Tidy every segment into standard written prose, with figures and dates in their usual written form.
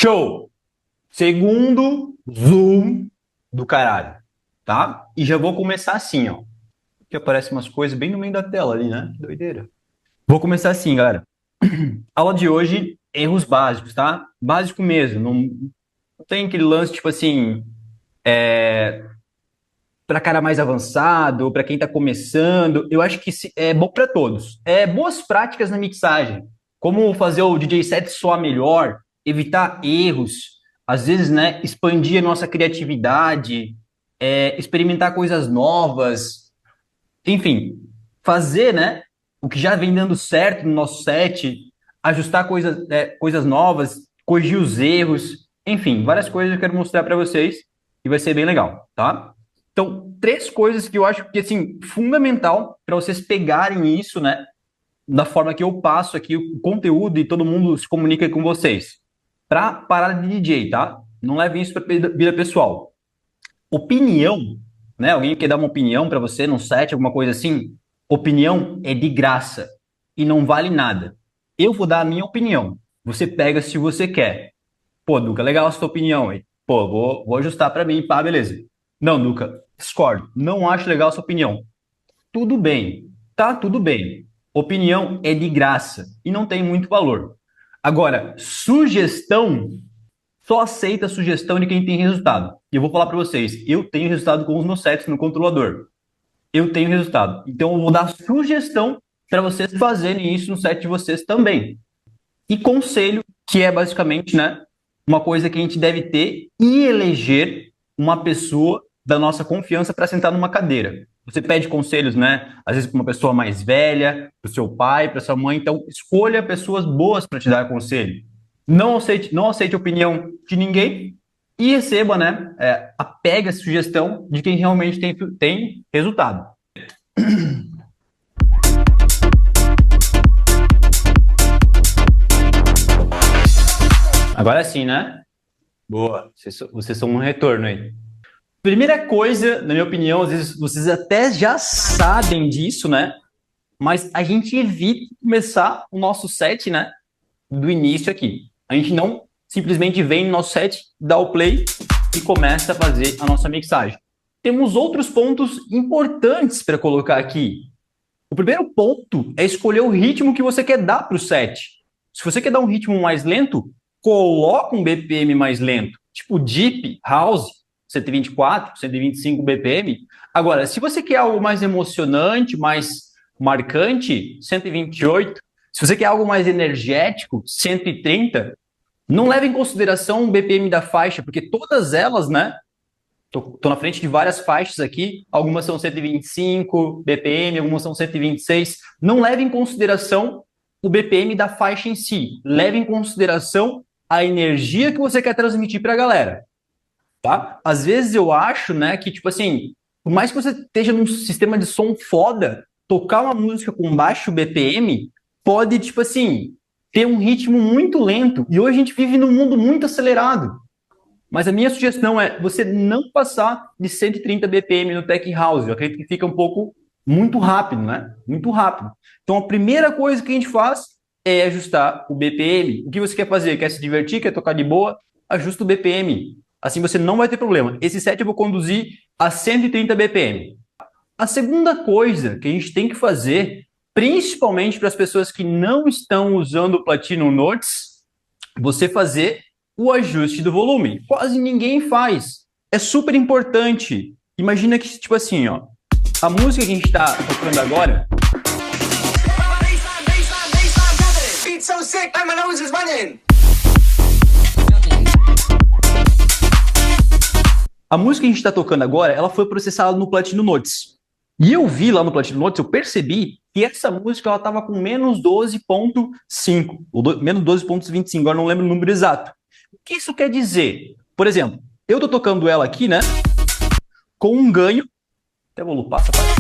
Show! Segundo zoom do caralho, tá? E já vou começar assim, ó. Que aparece umas coisas bem no meio da tela ali, né? Que doideira. Vou começar assim, galera. Aula de hoje, erros básicos, tá? Básico mesmo. Não tem aquele lance, tipo assim, para cara mais avançado, para quem tá começando. Eu acho que é bom para todos. É boas práticas na mixagem. Como fazer o DJ set soar melhor, evitar erros, às vezes, né, expandir a nossa criatividade, experimentar coisas novas, enfim, fazer, né, o que já vem dando certo no nosso set, ajustar coisas novas, corrigir os erros, enfim, várias coisas que eu quero mostrar para vocês e vai ser bem legal, tá? Então, três coisas que eu acho que, assim, fundamental para vocês pegarem isso, né, da forma que eu passo aqui o conteúdo e todo mundo se comunica com vocês. Para parar de DJ, tá? Não levem isso para vida pessoal. Opinião, né? Alguém quer dar uma opinião para você num set, alguma coisa assim? Opinião é de graça e não vale nada. Eu vou dar a minha opinião. Você pega se você quer. Pô, Duca, legal a sua opinião aí. Pô, vou ajustar para mim, pá, beleza. Não, Duca, discordo. Não acho legal a sua opinião. Tudo bem, tá? Tudo bem. Opinião é de graça e não tem muito valor. Agora, sugestão, só aceita a sugestão de quem tem resultado. E eu vou falar para vocês, eu tenho resultado com os meus sets no controlador. Eu tenho resultado. Então eu vou dar sugestão para vocês fazerem isso no set de vocês também. E conselho, que é basicamente, né, uma coisa que a gente deve ter e eleger uma pessoa da nossa confiança para sentar numa cadeira. Você pede conselhos, né? Às vezes para uma pessoa mais velha, para o seu pai, para sua mãe. Então, escolha pessoas boas para te dar conselho. Não aceite a opinião de ninguém e receba, né? Apegue a sugestão de quem realmente tem resultado. Agora sim, né? Boa. Vocês são um retorno aí. Primeira coisa, na minha opinião, às vezes vocês até já sabem disso, né? Mas a gente evita começar o nosso set, né? Do início aqui. A gente não simplesmente vem no nosso set, dá o play e começa a fazer a nossa mixagem. Temos outros pontos importantes para colocar aqui. O primeiro ponto é escolher o ritmo que você quer dar para o set. Se você quer dar um ritmo mais lento, coloca um BPM mais lento, tipo Deep House, 124, 125 BPM. Agora, se você quer algo mais emocionante, mais marcante, 128. Se você quer algo mais energético, 130. Não leve em consideração o BPM da faixa, porque todas elas, né? Tô na frente de várias faixas aqui, algumas são 125 BPM, algumas são 126. Não leve em consideração o BPM da faixa em si. Leve em consideração a energia que você quer transmitir para a galera. Tá? Às vezes eu acho, né, que tipo assim, por mais que você esteja num sistema de som foda, tocar uma música com baixo BPM pode, tipo assim, ter um ritmo muito lento. E hoje a gente vive num mundo muito acelerado. Mas a minha sugestão é você não passar de 130 BPM no Tech House. Eu acredito que fica um pouco muito rápido, né? Muito rápido. Então a primeira coisa que a gente faz é ajustar o BPM. O que você quer fazer? Quer se divertir? Quer tocar de boa? Ajusta o BPM. Assim você não vai ter problema. Esse set eu vou conduzir a 130 BPM. A segunda coisa que a gente tem que fazer, principalmente para as pessoas que não estão usando o Platinum Notes, você fazer o ajuste do volume. Quase ninguém faz. É super importante. Imagina que, tipo assim, ó, a música que a gente está tocando agora. A música que a gente está tocando agora, ela foi processada no Platinum Notes. E eu vi lá no Platinum Notes, eu percebi que essa música ela estava com menos 12.5, ou menos 12.25, agora não lembro o número exato. O que isso quer dizer? Por exemplo, eu tô tocando ela aqui, né? Com um ganho. Até vou lupar essa parte.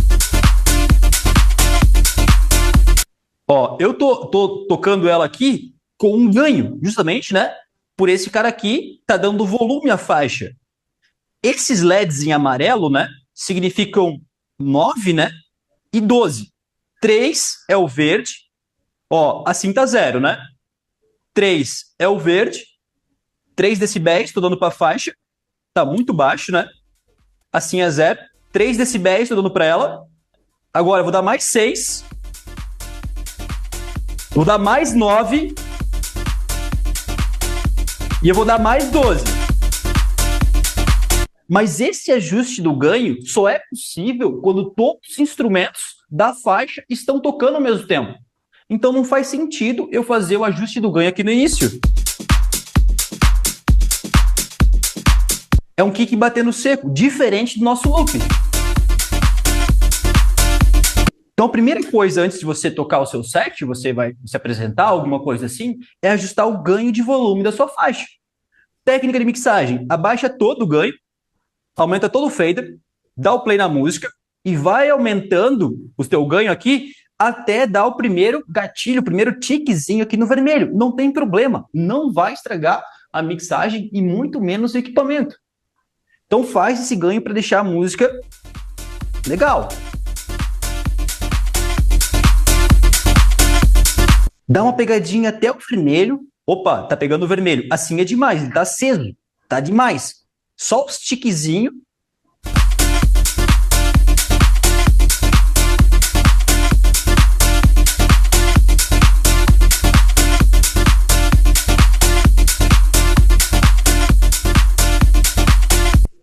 Ó, eu tô tocando ela aqui com um ganho, justamente, né? Por esse cara aqui, tá dando volume à faixa. Esses LEDs em amarelo, né? Significam 9, né? E 12. 3 é o verde. Ó, assim tá 0, né? 3 é o verde. 3 decibéis, estou dando para a faixa. Tá muito baixo, né? Assim é 0. 3 decibéis, estou dando para ela. Agora eu vou dar mais 6. Vou dar mais 9. E eu vou dar mais 12. Mas esse ajuste do ganho só é possível quando todos os instrumentos da faixa estão tocando ao mesmo tempo. Então não faz sentido eu fazer o ajuste do ganho aqui no início. É um kick batendo seco, diferente do nosso loop. Então a primeira coisa antes de você tocar o seu set, você vai se apresentar, alguma coisa assim, é ajustar o ganho de volume da sua faixa. Técnica de mixagem, abaixa todo o ganho, aumenta todo o fader, dá o play na música e vai aumentando o teu ganho aqui até dar o primeiro gatilho, o primeiro tiquezinho aqui no vermelho. Não tem problema, não vai estragar a mixagem e muito menos o equipamento. Então faz esse ganho para deixar a música legal. Dá uma pegadinha até o vermelho. Opa, tá pegando o vermelho. Assim é demais, ele tá aceso. Tá demais. Só os tiquezinhos.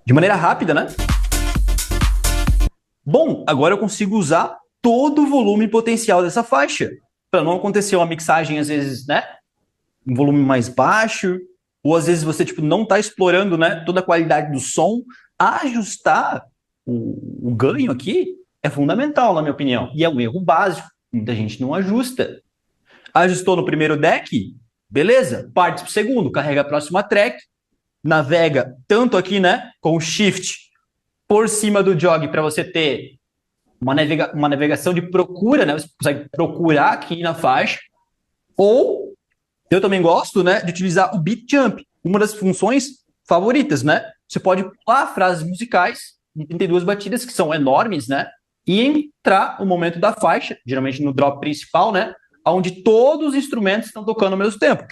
De maneira rápida, né? Bom, agora eu consigo usar todo o volume potencial dessa faixa. Para não acontecer uma mixagem, às vezes, né? Um volume mais baixo. Ou às vezes você tipo, não está explorando, né, toda a qualidade do som. Ajustar o ganho aqui é fundamental, na minha opinião. E é um erro básico. Muita gente não ajusta. Ajustou no primeiro deck? Beleza. Parte para o segundo. Carrega a próxima track. Navega tanto aqui, né, com o shift por cima do jog para você ter uma navegação de procura, né, você consegue procurar aqui na faixa, ou eu também gosto, né, de utilizar o beat jump, uma das funções favoritas, né, você pode pular frases musicais em 32 batidas, que são enormes, né, e entrar o momento da faixa, geralmente no drop principal, né, onde todos os instrumentos estão tocando ao mesmo tempo.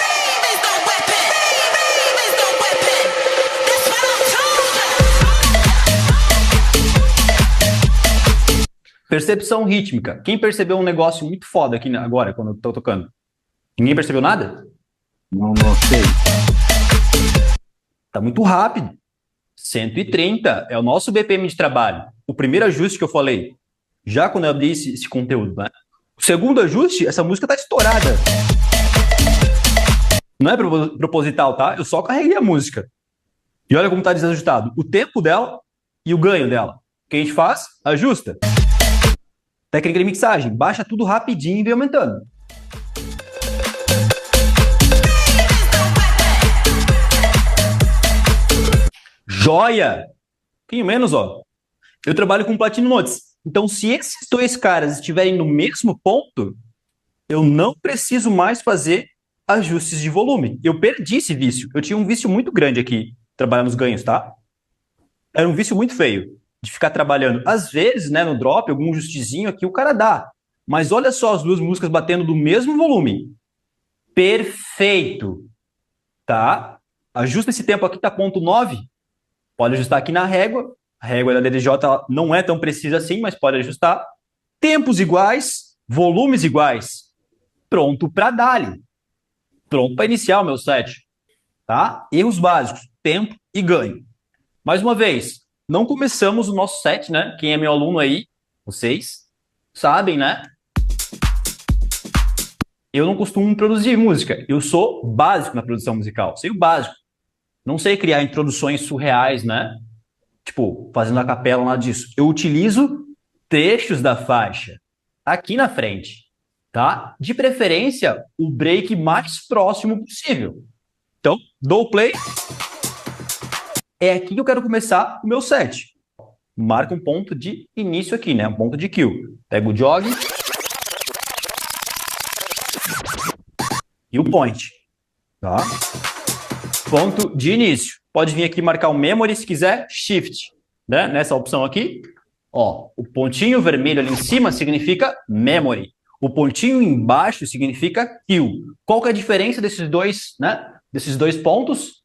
Percepção rítmica. Quem percebeu um negócio muito foda aqui agora, quando eu tô tocando? Ninguém percebeu nada? Não sei. Tá muito rápido. 130 é o nosso BPM de trabalho. O primeiro ajuste que eu falei, já quando eu abri esse conteúdo, né? O segundo ajuste, essa música tá estourada. Não é proposital, tá? Eu só carreguei a música. E olha como tá desajustado. O tempo dela e o ganho dela. O que a gente faz? Ajusta. Técnica de mixagem, baixa tudo rapidinho e vem aumentando. Joia! Um pouquinho menos, ó. Eu trabalho com Platinum Notes. Então, se esses dois caras estiverem no mesmo ponto, eu não preciso mais fazer ajustes de volume. Eu perdi esse vício. Eu tinha um vício muito grande aqui, trabalhando nos ganhos, tá? Era um vício muito feio de ficar trabalhando. Às vezes, né, no drop, algum ajustezinho aqui o cara dá. Mas olha só as duas músicas batendo do mesmo volume. Perfeito. Tá? Ajusta esse tempo aqui, tá ponto 9. Pode ajustar aqui na régua. A régua da DDJ não é tão precisa assim, mas pode ajustar. Tempos iguais, volumes iguais. Pronto para dar-lhe. Pronto para iniciar o meu set. Tá? Erros básicos, tempo e ganho. Mais uma vez, não começamos o nosso set, né? Quem é meu aluno aí, vocês sabem, né? Eu não costumo produzir música. Eu sou básico na produção musical. Sei o básico. Não sei criar introduções surreais, né? Tipo, fazendo a capela, nada disso. Eu utilizo trechos da faixa aqui na frente, tá? De preferência, o break mais próximo possível. Então, dou o play. É aqui que eu quero começar o meu set. Marca um ponto de início aqui, né? Um ponto de kill. Pego o jog. E o point. Tá? Ponto de início. Pode vir aqui marcar o memory se quiser. Shift. Né? Nessa opção aqui. Ó, o pontinho vermelho ali em cima significa memory. O pontinho embaixo significa kill. Qual que é a diferença desses dois, né? Desses dois pontos?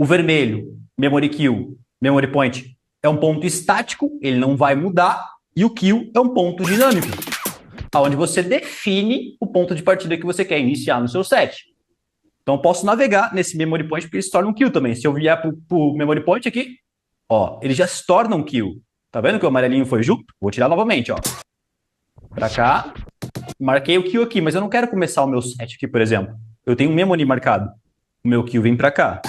O vermelho, memory kill, memory point, é um ponto estático, ele não vai mudar, e o kill é um ponto dinâmico, onde você define o ponto de partida que você quer iniciar no seu set. Então, eu posso navegar nesse memory point, porque ele se torna um kill também. Se eu vier para o memory point aqui, ó, ele já se torna um kill. Tá vendo que o amarelinho foi junto? Vou tirar novamente, ó. Pra cá, marquei o kill aqui, mas eu não quero começar o meu set aqui, por exemplo. Eu tenho um memory marcado. O meu kill vem pra cá.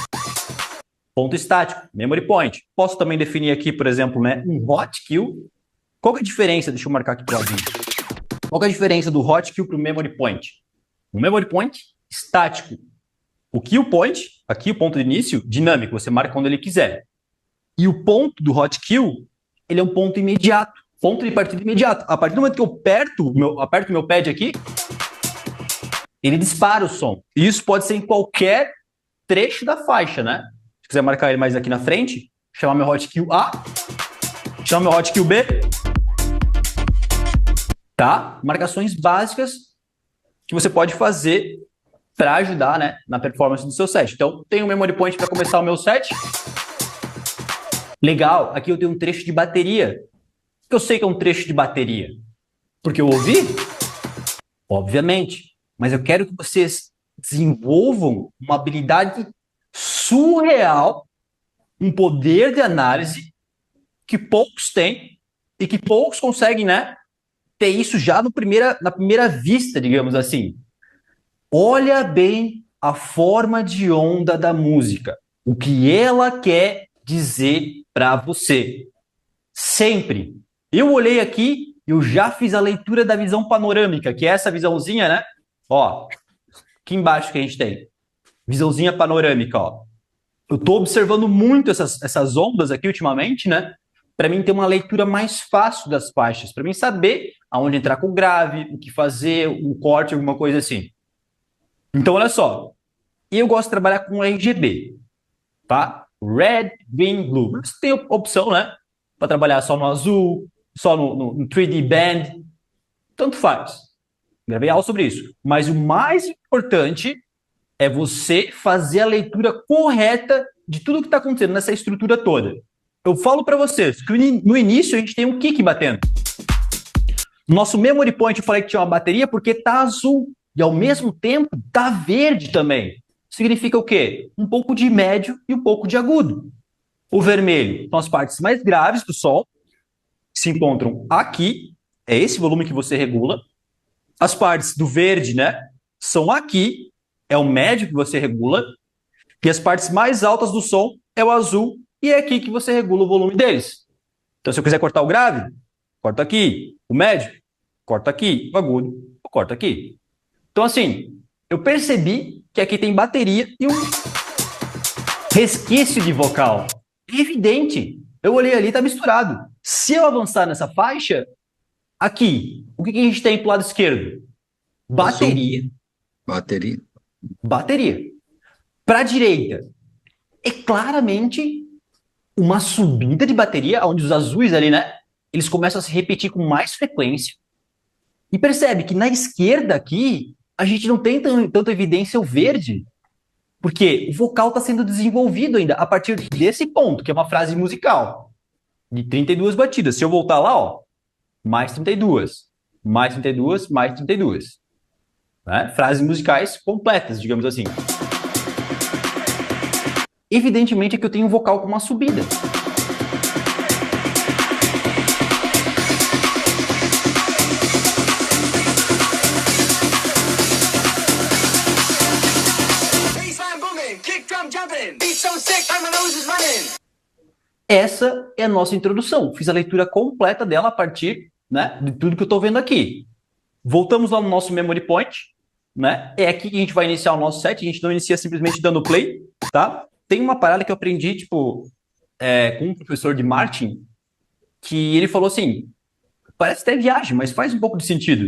Ponto estático, memory point. Posso também definir aqui, por exemplo, né, um hot kill. Qual que é a diferença? Deixa eu marcar aqui pro lado. Qual que é a diferença do hot kill pro memory point? O memory point, estático. O kill point, aqui o ponto de início, dinâmico, você marca quando ele quiser. E o ponto do hot kill, ele é um ponto imediato, ponto de partida imediato. A partir do momento que eu aperto o meu pad aqui, ele dispara o som. E isso pode ser em qualquer trecho da faixa, né? Se quiser marcar ele mais aqui na frente, chamar meu hot kill A, chamar meu hot kill B, tá? Marcações básicas que você pode fazer para ajudar, né, na performance do seu set. Então, tem um memory point para começar o meu set. Legal, aqui eu tenho um trecho de bateria. Por que eu sei que é um trecho de bateria? Porque eu ouvi? Obviamente. Mas eu quero que vocês desenvolvam uma habilidade surreal, um poder de análise que poucos têm e que poucos conseguem, né, ter isso já na primeira vista, digamos assim. Olha bem a forma de onda da música, o que ela quer dizer para você. Sempre. Eu olhei aqui, eu já fiz a leitura da visão panorâmica, que é essa visãozinha, né? Ó, aqui embaixo que a gente tem. Visãozinha panorâmica, ó. Eu estou observando muito essas ondas aqui ultimamente, né? Para mim ter uma leitura mais fácil das faixas, para mim saber aonde entrar com o grave, o que fazer, um corte, alguma coisa assim. Então, olha só. Eu gosto de trabalhar com RGB, tá? Red, Green, Blue. Você tem a opção, né? Para trabalhar só no azul, só no 3D Band. Tanto faz. Gravei aula sobre isso. Mas o mais importante é você fazer a leitura correta de tudo que está acontecendo nessa estrutura toda. Eu falo para vocês que no início a gente tem um kick batendo. Nosso memory point eu falei que tinha uma bateria porque tá azul. E ao mesmo tempo tá verde também. Significa o quê? Um pouco de médio e um pouco de agudo. O vermelho são as partes mais graves do som, que se encontram aqui. É esse volume que você regula. As partes do verde, né, são aqui. É o médio que você regula. E as partes mais altas do som é o azul. E é aqui que você regula o volume deles. Então, se eu quiser cortar o grave, corto aqui. O médio, corto aqui. O agudo, eu corto aqui. Então, assim, eu percebi que aqui tem bateria e um resquício de vocal. É evidente. Eu olhei ali, tá misturado. Se eu avançar nessa faixa, aqui, o que a gente tem pro lado esquerdo? Bateria. Bateria. Bateria. Para a direita, é claramente uma subida de bateria, onde os azuis ali, né? Eles começam a se repetir com mais frequência. E percebe que na esquerda aqui, a gente não tem tanta evidência o verde. Porque o vocal está sendo desenvolvido ainda a partir desse ponto, que é uma frase musical, de 32 batidas. Se eu voltar lá, ó, mais 32, mais 32, mais 32. Né? Frases musicais completas, digamos assim. Evidentemente é que eu tenho um vocal com uma subida. Essa é a nossa introdução. Fiz a leitura completa dela a partir, né, de tudo que eu estou vendo aqui. Voltamos lá no nosso memory point, né? É aqui que a gente vai iniciar o nosso set. A gente não inicia simplesmente dando play, tá? Tem uma parada que eu aprendi, tipo, com um professor de marketing, que ele falou assim, parece até viagem, mas faz um pouco de sentido.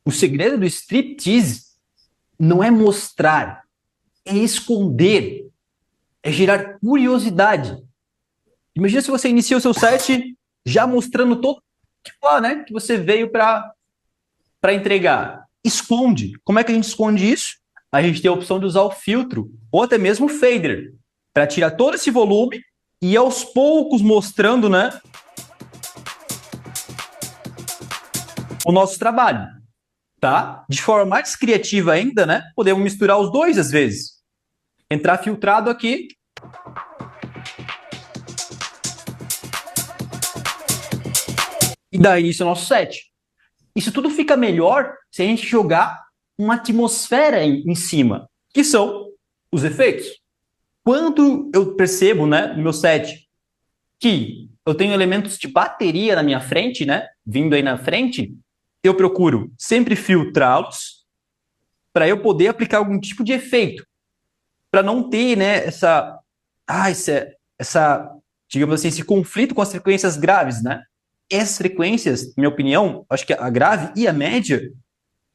O segredo do striptease não é mostrar, é esconder, é gerar curiosidade. Imagina se você inicia o seu set já mostrando todo tipo, né, que você veio para entregar. Esconde. Como é que a gente esconde isso? A gente tem a opção de usar o filtro ou até mesmo o fader. para tirar todo esse volume e aos poucos mostrando, né, o nosso trabalho, tá? De forma mais criativa ainda, né, podemos misturar os dois às vezes. Entrar filtrado aqui. E dar início ao nosso set. Isso tudo fica melhor se a gente jogar uma atmosfera em cima, que são os efeitos. Quando eu percebo, né, no meu set, que eu tenho elementos de bateria na minha frente, né, vindo aí na frente, eu procuro sempre filtrá-los para eu poder aplicar algum tipo de efeito, para não ter, né, digamos assim, esse conflito com as frequências graves, né? Essas frequências, na minha opinião, acho que a grave e a média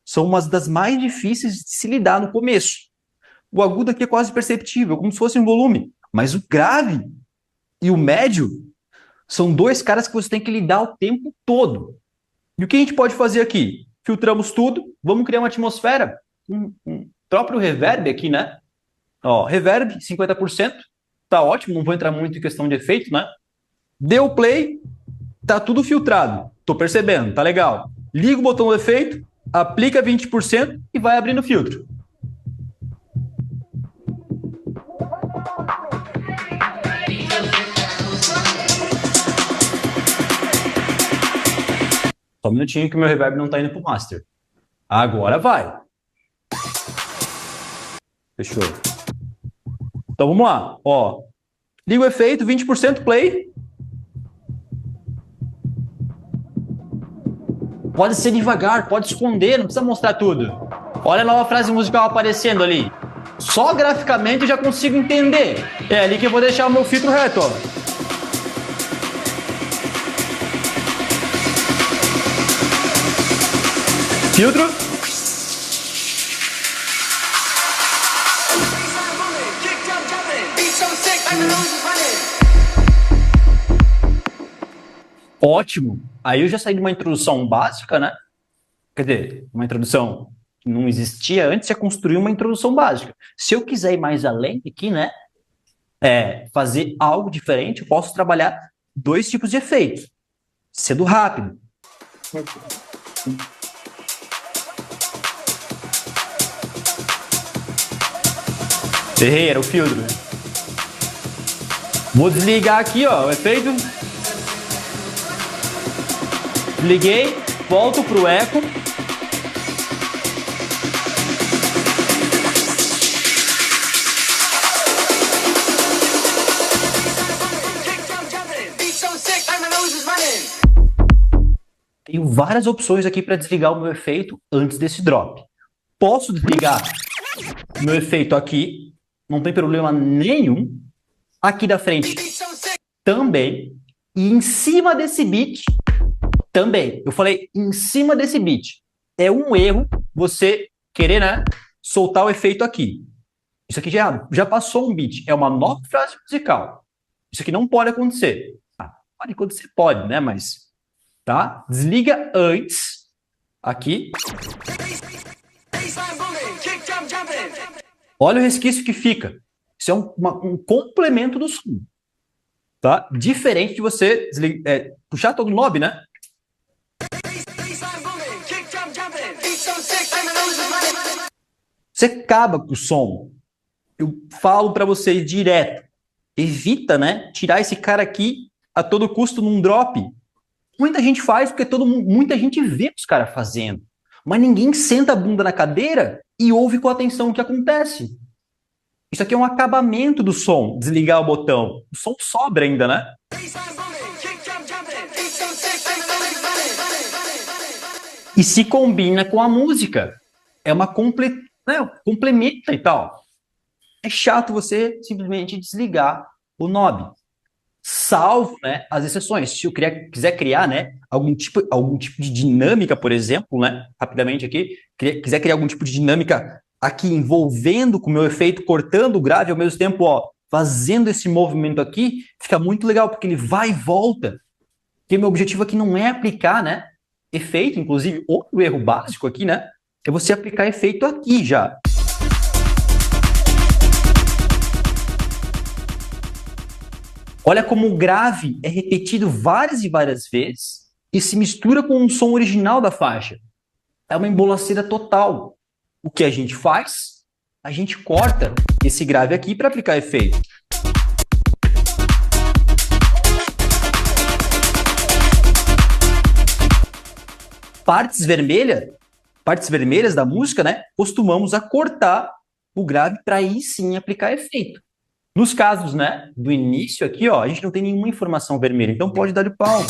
são umas das mais difíceis de se lidar no começo. O agudo aqui é quase perceptível, como se fosse um volume. Mas o grave e o médio são dois caras que você tem que lidar o tempo todo. E o que a gente pode fazer aqui? Filtramos tudo, vamos criar uma atmosfera. Um próprio reverb aqui, né? Ó, reverb, 50%. Tá ótimo, não vou entrar muito em questão de efeito, né? Deu play, tá tudo filtrado. Tô percebendo, tá legal. Liga o botão do efeito, aplica 20% e vai abrindo o filtro. Só um minutinho que o meu reverb não tá indo pro master. Agora vai. Fechou. Então vamos lá. Ó, liga o efeito, 20% play. Pode ser devagar, pode esconder, não precisa mostrar tudo. Olha a nova frase musical aparecendo ali. Só graficamente eu já consigo entender. É ali que eu vou deixar o meu filtro reto, ó. Filtro. Ótimo. Aí eu já saí de uma introdução básica, né? Quer dizer, uma introdução que não existia antes, já construí uma introdução básica. Se eu quiser ir mais além aqui, né? Fazer algo diferente, eu posso trabalhar dois tipos de efeitos. Sendo rápido. Errei, era o filtro. Vou desligar aqui, ó, o efeito. Liguei, volto pro eco. Tenho várias opções aqui para desligar o meu efeito antes desse drop. Posso desligar o meu efeito aqui, não tem problema nenhum. Aqui da frente também. E em cima desse beat também. Eu falei em cima desse beat. É um erro você querer, né, soltar o efeito aqui. Isso aqui já passou um beat. É uma nova frase musical. Isso aqui não pode acontecer. Pode acontecer, pode, né? Mas, tá? Desliga antes. Aqui. Olha o resquício que fica. Isso é um complemento do som. Tá? Diferente de você puxar todo o knob, né? Você acaba com o som. Eu falo para vocês direto. Evita, né? Tirar esse cara aqui a todo custo num drop. Muita gente faz porque muita gente vê os caras fazendo. Mas ninguém senta a bunda na cadeira e ouve com atenção o que acontece. Isso aqui é um acabamento do som. Desligar o botão. O som sobra ainda, né? E se combina com a música. É uma complementa e tal. É chato você simplesmente desligar o knob. Salvo, né, as exceções. Se eu quiser criar, né, algum tipo de dinâmica, por exemplo, né, rapidamente aqui, quiser criar algum tipo de dinâmica aqui envolvendo com o meu efeito, cortando o grave ao mesmo tempo, ó, fazendo esse movimento aqui, fica muito legal, porque ele vai e volta. Porque meu objetivo aqui não é aplicar, né, efeito, inclusive, outro erro básico aqui, né, é você aplicar efeito aqui já. Olha como o grave é repetido várias e várias vezes e se mistura com o som original da faixa. É uma embolaceira total. O que a gente faz? A gente corta esse grave aqui para aplicar efeito. Partes vermelhas da música, né? Costumamos a cortar o grave para aí sim aplicar efeito. Nos casos, né, do início aqui, ó, a gente não tem nenhuma informação vermelha, então pode dar de pau.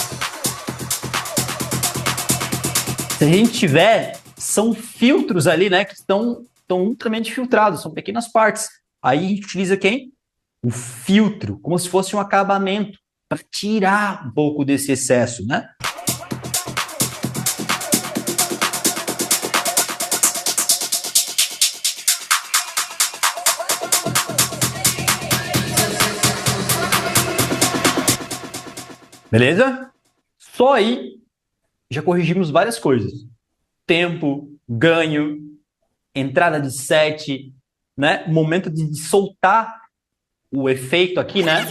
Se a gente tiver, são filtros ali, né, que estão ultramente filtrados, são pequenas partes. Aí a gente utiliza quem? O filtro, como se fosse um acabamento, para tirar um pouco desse excesso, né? Beleza? Só aí já corrigimos várias coisas. Tempo, ganho, entrada de set, né? Momento de soltar o efeito aqui, né?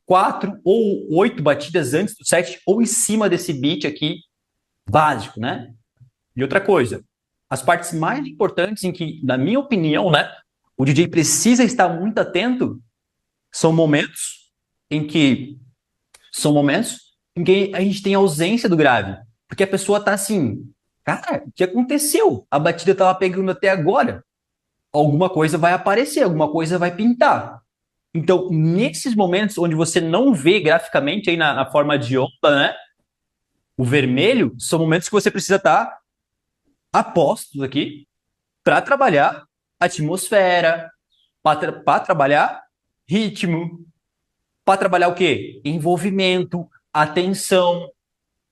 4 ou 8 batidas antes do set ou em cima desse beat aqui básico, né? E outra coisa, as partes mais importantes em que, na minha opinião, né, o DJ precisa estar muito atento são momentos em que a gente tem ausência do grave. Porque a pessoa tá assim, cara, o que aconteceu? A batida tava pegando até agora. Alguma coisa vai aparecer, alguma coisa vai pintar. Então, nesses momentos onde você não vê graficamente aí na forma de onda, né? O vermelho, são momentos que você precisa estar a postos aqui para trabalhar atmosfera, para trabalhar ritmo, para trabalhar o quê? Envolvimento, atenção.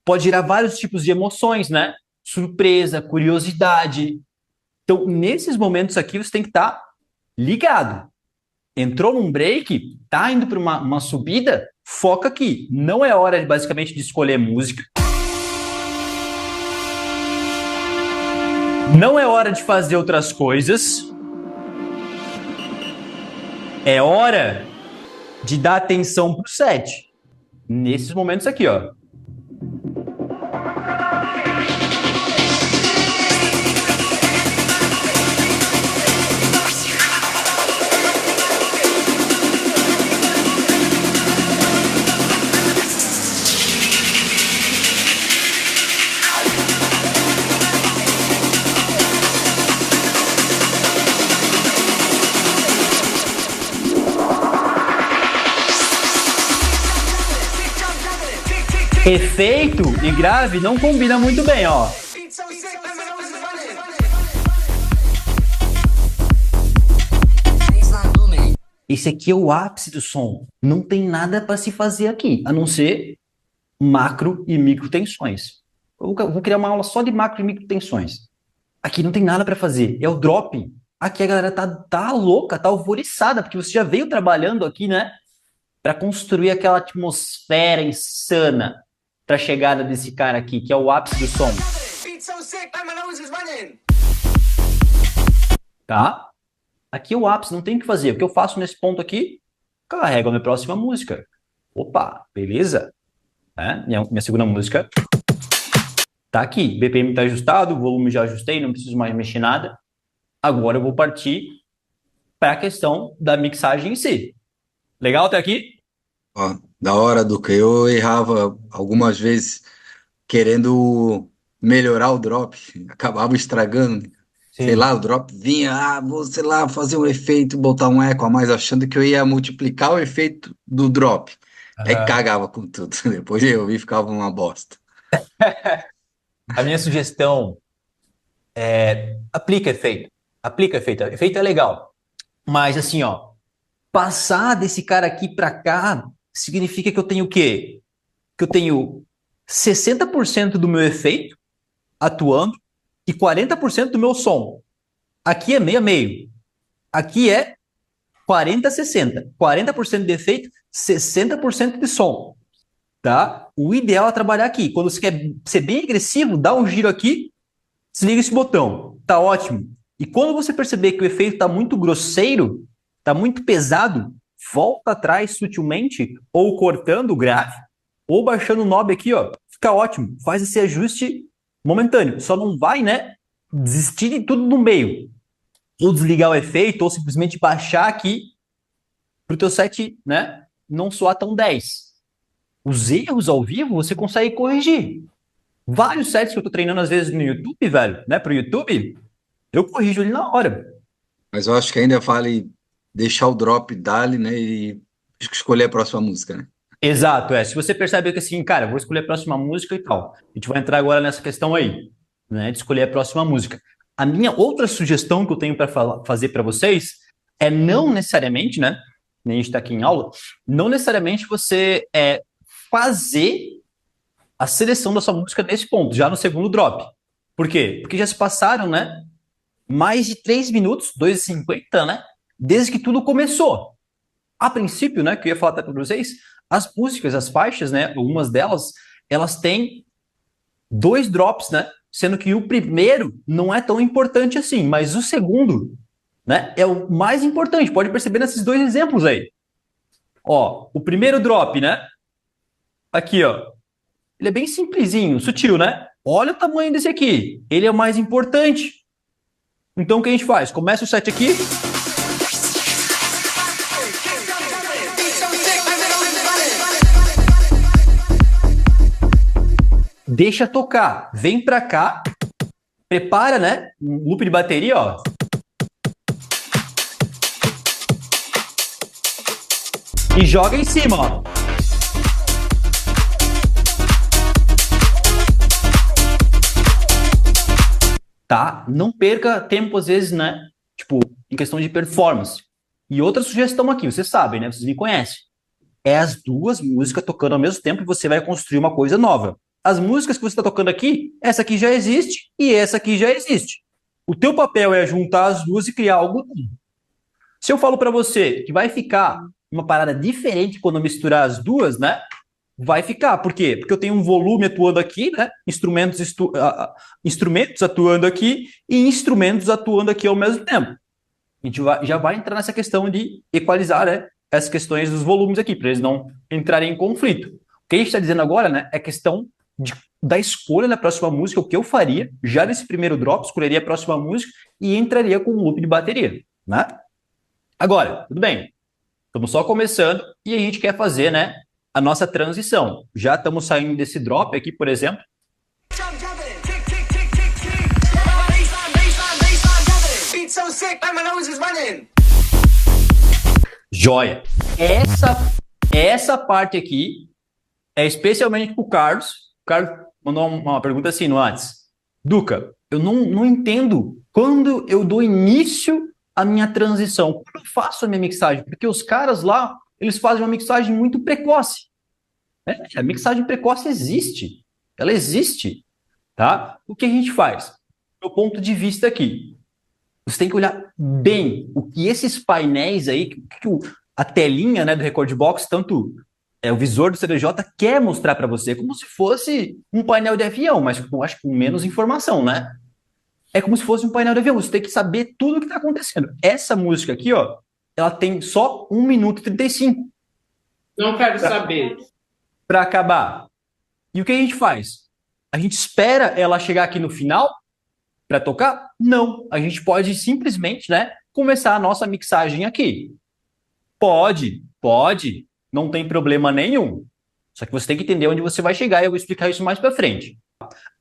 Pode gerar vários tipos de emoções, né? Surpresa, curiosidade. Então, nesses momentos aqui, você tem que estar ligado. Entrou num break, tá indo para uma subida, foca aqui. Não é hora, basicamente, de escolher música. Não é hora de fazer outras coisas. É hora de dar atenção pro set. Nesses momentos aqui, ó. Efeito e grave não combinam muito bem, ó. Esse aqui é o ápice do som. Não tem nada para se fazer aqui, a não ser macro e micro tensões. Eu vou criar uma aula só de macro e micro tensões. Aqui não tem nada para fazer. É o drop. Aqui a galera tá louca, tá alvoriçada, porque você já veio trabalhando aqui, né? Para construir aquela atmosfera insana para a chegada desse cara aqui, que é o ápice do som. Tá? Aqui é o ápice, não tem o que fazer. O que eu faço nesse ponto aqui, carrego a minha próxima música. Opa, beleza? Minha segunda música tá aqui. BPM tá ajustado, o volume já ajustei, não preciso mais mexer nada. Agora eu vou partir para a questão da mixagem em si. Legal até aqui? Ó, da hora, Duca. Eu errava algumas vezes querendo melhorar o drop, acabava estragando. Sei lá, Sim. o drop vinha, vou, sei lá, fazer um efeito, botar um eco a mais, achando que eu ia multiplicar o efeito do drop. Aí Aham. cagava com tudo. Depois eu vi, ficava uma bosta. A minha sugestão é aplica efeito. Aplica efeito. Efeito é legal. Mas assim, ó, passar desse cara aqui para cá significa que eu tenho o quê? Que eu tenho 60% do meu efeito atuando e 40% do meu som. Aqui é meio a meio. Aqui é 40-60. 40% de efeito, 60% de som. Tá? O ideal é trabalhar aqui. Quando você quer ser bem agressivo, dá um giro aqui, desliga esse botão. Tá ótimo. E quando você perceber que o efeito está muito grosseiro, está muito pesado, volta atrás sutilmente, ou cortando o grave, ou baixando o knob aqui, ó, fica ótimo. Faz esse ajuste momentâneo. Só não vai, né, desistir de tudo no meio. Ou desligar o efeito, ou simplesmente baixar aqui para o teu set, né, não soar tão 10. Os erros ao vivo você consegue corrigir. Vários sets que eu tô treinando às vezes no YouTube, velho, né, pro YouTube, eu corrijo ele na hora. Mas eu acho que ainda vale deixar o drop dali, né? E escolher a próxima música, né? Exato, é. Se você percebe que assim, cara, vou escolher a próxima música e tal. A gente vai entrar agora nessa questão aí, né, de escolher a próxima música. A minha outra sugestão que eu tenho para fazer para vocês é não necessariamente, né, nem a gente está aqui em aula, não necessariamente você fazer a seleção da sua música nesse ponto, já no segundo drop. Por quê? Porque já se passaram, né, mais de 3 minutos, 2,50, né, desde que tudo começou. A princípio, né, que eu ia falar até para vocês, as músicas, as faixas, né, algumas delas, elas têm 2 drops, né, sendo que o primeiro não é tão importante assim, mas o segundo, né, é o mais importante. Pode perceber nesses 2 exemplos aí. Ó, o primeiro drop, né, aqui, ó, ele é bem simplesinho, sutil, né? Olha o tamanho desse aqui, ele é o mais importante. Então, o que a gente faz? Começa o set aqui. Deixa tocar, vem pra cá, prepara, né, um loop de bateria, ó. E joga em cima, ó. Tá? Não perca tempo, às vezes, né, tipo, em questão de performance. E outra sugestão aqui, vocês sabem, né, vocês me conhecem. É as 2 músicas tocando ao mesmo tempo e você vai construir uma coisa nova. As músicas que você está tocando aqui, essa aqui já existe e essa aqui já existe. O teu papel é juntar as 2 e criar algo novo. Se eu falo para você que vai ficar uma parada diferente quando eu misturar as 2, né? Vai ficar. Por quê? Porque eu tenho um volume atuando aqui, né? Instrumentos atuando aqui e instrumentos atuando aqui ao mesmo tempo. A gente já vai entrar nessa questão de equalizar, né, essas questões dos volumes aqui, para eles não entrarem em conflito. O que a gente está dizendo agora, né, é questão da escolha da próxima música, o que eu faria, já nesse primeiro drop, escolheria a próxima música e entraria com um loop de bateria, né? Agora, tudo bem, estamos só começando e a gente quer fazer, né, a nossa transição. Já estamos saindo desse drop aqui, por exemplo. Joia! Essa parte aqui é especialmente para o Carlos. O Carlos mandou uma pergunta assim no Whats. Duca, eu não entendo quando eu dou início à minha transição. Quando eu faço a minha mixagem? Porque os caras lá, eles fazem uma mixagem muito precoce. A mixagem precoce existe. Ela existe. Tá? O que a gente faz? Do meu ponto de vista aqui, você tem que olhar bem o que esses painéis aí, a telinha, né, do Recordbox, tanto o visor do CDJ quer mostrar para você, como se fosse um painel de avião, mas eu acho que com menos informação, né? É como se fosse um painel de avião, você tem que saber tudo o que está acontecendo. Essa música aqui, ó, ela tem só 1 minuto e 35. Não quero saber. Para acabar. E o que a gente faz? A gente espera ela chegar aqui no final para tocar? Não. A gente pode simplesmente, né, começar a nossa mixagem aqui. Pode. Não tem problema nenhum. Só que você tem que entender onde você vai chegar e eu vou explicar isso mais para frente.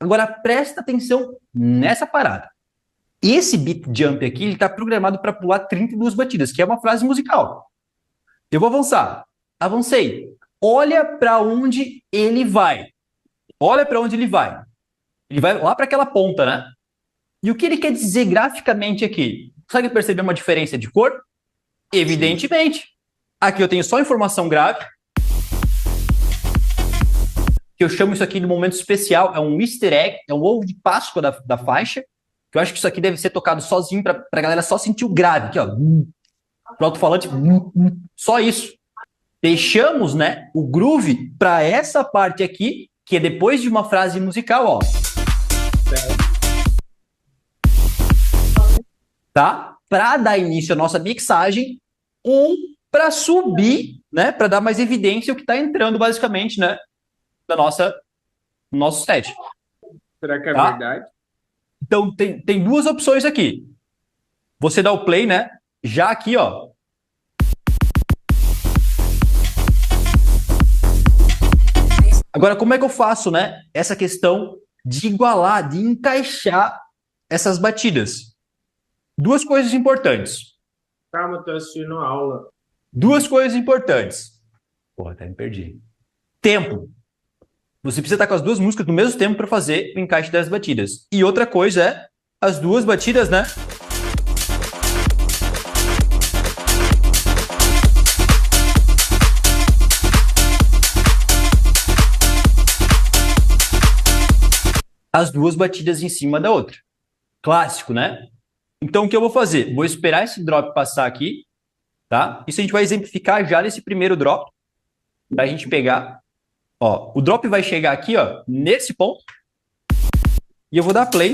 Agora, presta atenção nessa parada. Esse beat jump aqui, ele está programado para pular 32 batidas, que é uma frase musical. Eu vou avançar. Avancei. Olha para onde ele vai. Ele vai lá para aquela ponta, né? E o que ele quer dizer graficamente aqui? Consegue perceber uma diferença de cor? Evidentemente. Aqui eu tenho só informação grave. Que eu chamo isso aqui de momento especial. É um easter egg, é um ovo de Páscoa da faixa. Que eu acho que isso aqui deve ser tocado sozinho para a galera só sentir o grave. Aqui, ó. Pro alto-falante, só isso. Deixamos, né, o groove para essa parte aqui, que é depois de uma frase musical, ó. Tá? Para dar início à nossa mixagem, para subir, né? Para dar mais evidência o que está entrando, basicamente, né? No nosso set. Será que é Tá? verdade? Então, tem duas opções aqui. Você dá o play, né? Já aqui, ó. Agora, como é que eu faço, né? Essa questão de igualar, de encaixar essas batidas. Duas coisas importantes. Calma, tô assistindo a aula. Duas coisas importantes. Porra, até me perdi. Tempo. Você precisa estar com as duas músicas no mesmo tempo para fazer o encaixe das batidas. E outra coisa é as duas batidas, né? As duas batidas em cima da outra. Clássico, né? Então, o que eu vou fazer? Vou esperar esse drop passar aqui, tá? Isso a gente vai exemplificar já nesse primeiro drop, pra gente pegar. Ó, o drop vai chegar aqui, ó, nesse ponto, e eu vou dar play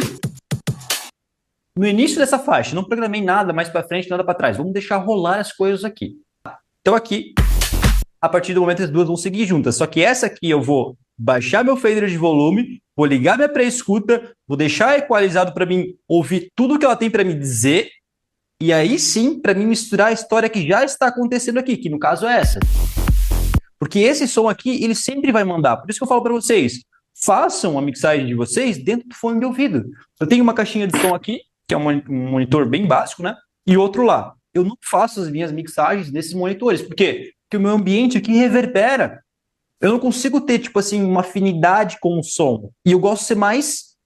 no início dessa faixa. Não programei nada mais para frente, nada para trás. Vamos deixar rolar as coisas aqui. Então, aqui, a partir do momento, as duas vão seguir juntas. Só que essa aqui eu vou baixar meu fader de volume, vou ligar minha pré-escuta, vou deixar equalizado para mim ouvir tudo que ela tem para me dizer, e aí sim, para mim misturar a história que já está acontecendo aqui, que no caso é essa. Porque esse som aqui, ele sempre vai mandar. Por isso que eu falo para vocês, façam a mixagem de vocês dentro do fone de ouvido. Eu tenho uma caixinha de som aqui, que é um monitor bem básico, né? E outro lá. Eu não faço as minhas mixagens nesses monitores. Por quê? Porque o meu ambiente aqui reverbera. Eu não consigo ter, tipo assim, uma afinidade com o som. E eu gosto de ser mais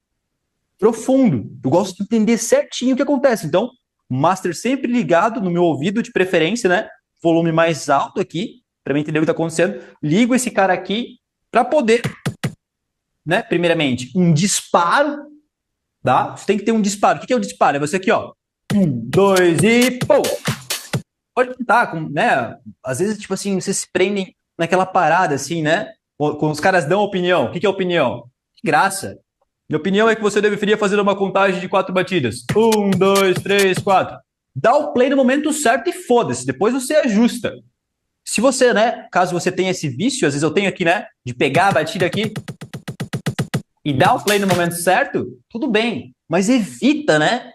profundo. Eu gosto de entender certinho o que acontece. Então, master sempre ligado no meu ouvido, de preferência, né? Volume mais alto aqui, para mim entender o que está acontecendo. Ligo esse cara aqui para poder, né? Primeiramente, um disparo, tá? Você tem que ter um disparo. O que é o disparo? É você aqui, ó. 1, 2 e pô! Pode contar, né? Às vezes, tipo assim, vocês se prendem naquela parada, assim, né? Quando os caras dão opinião. O que é opinião? Que graça. Minha opinião é que você deveria fazer uma contagem de 4 batidas. 1, 2, 3, 4. Dá o play no momento certo e foda-se. Depois você ajusta. Se você, né? Caso você tenha esse vício, às vezes eu tenho aqui, né? De pegar a batida aqui e dar o play no momento certo, tudo bem. Mas evita, né?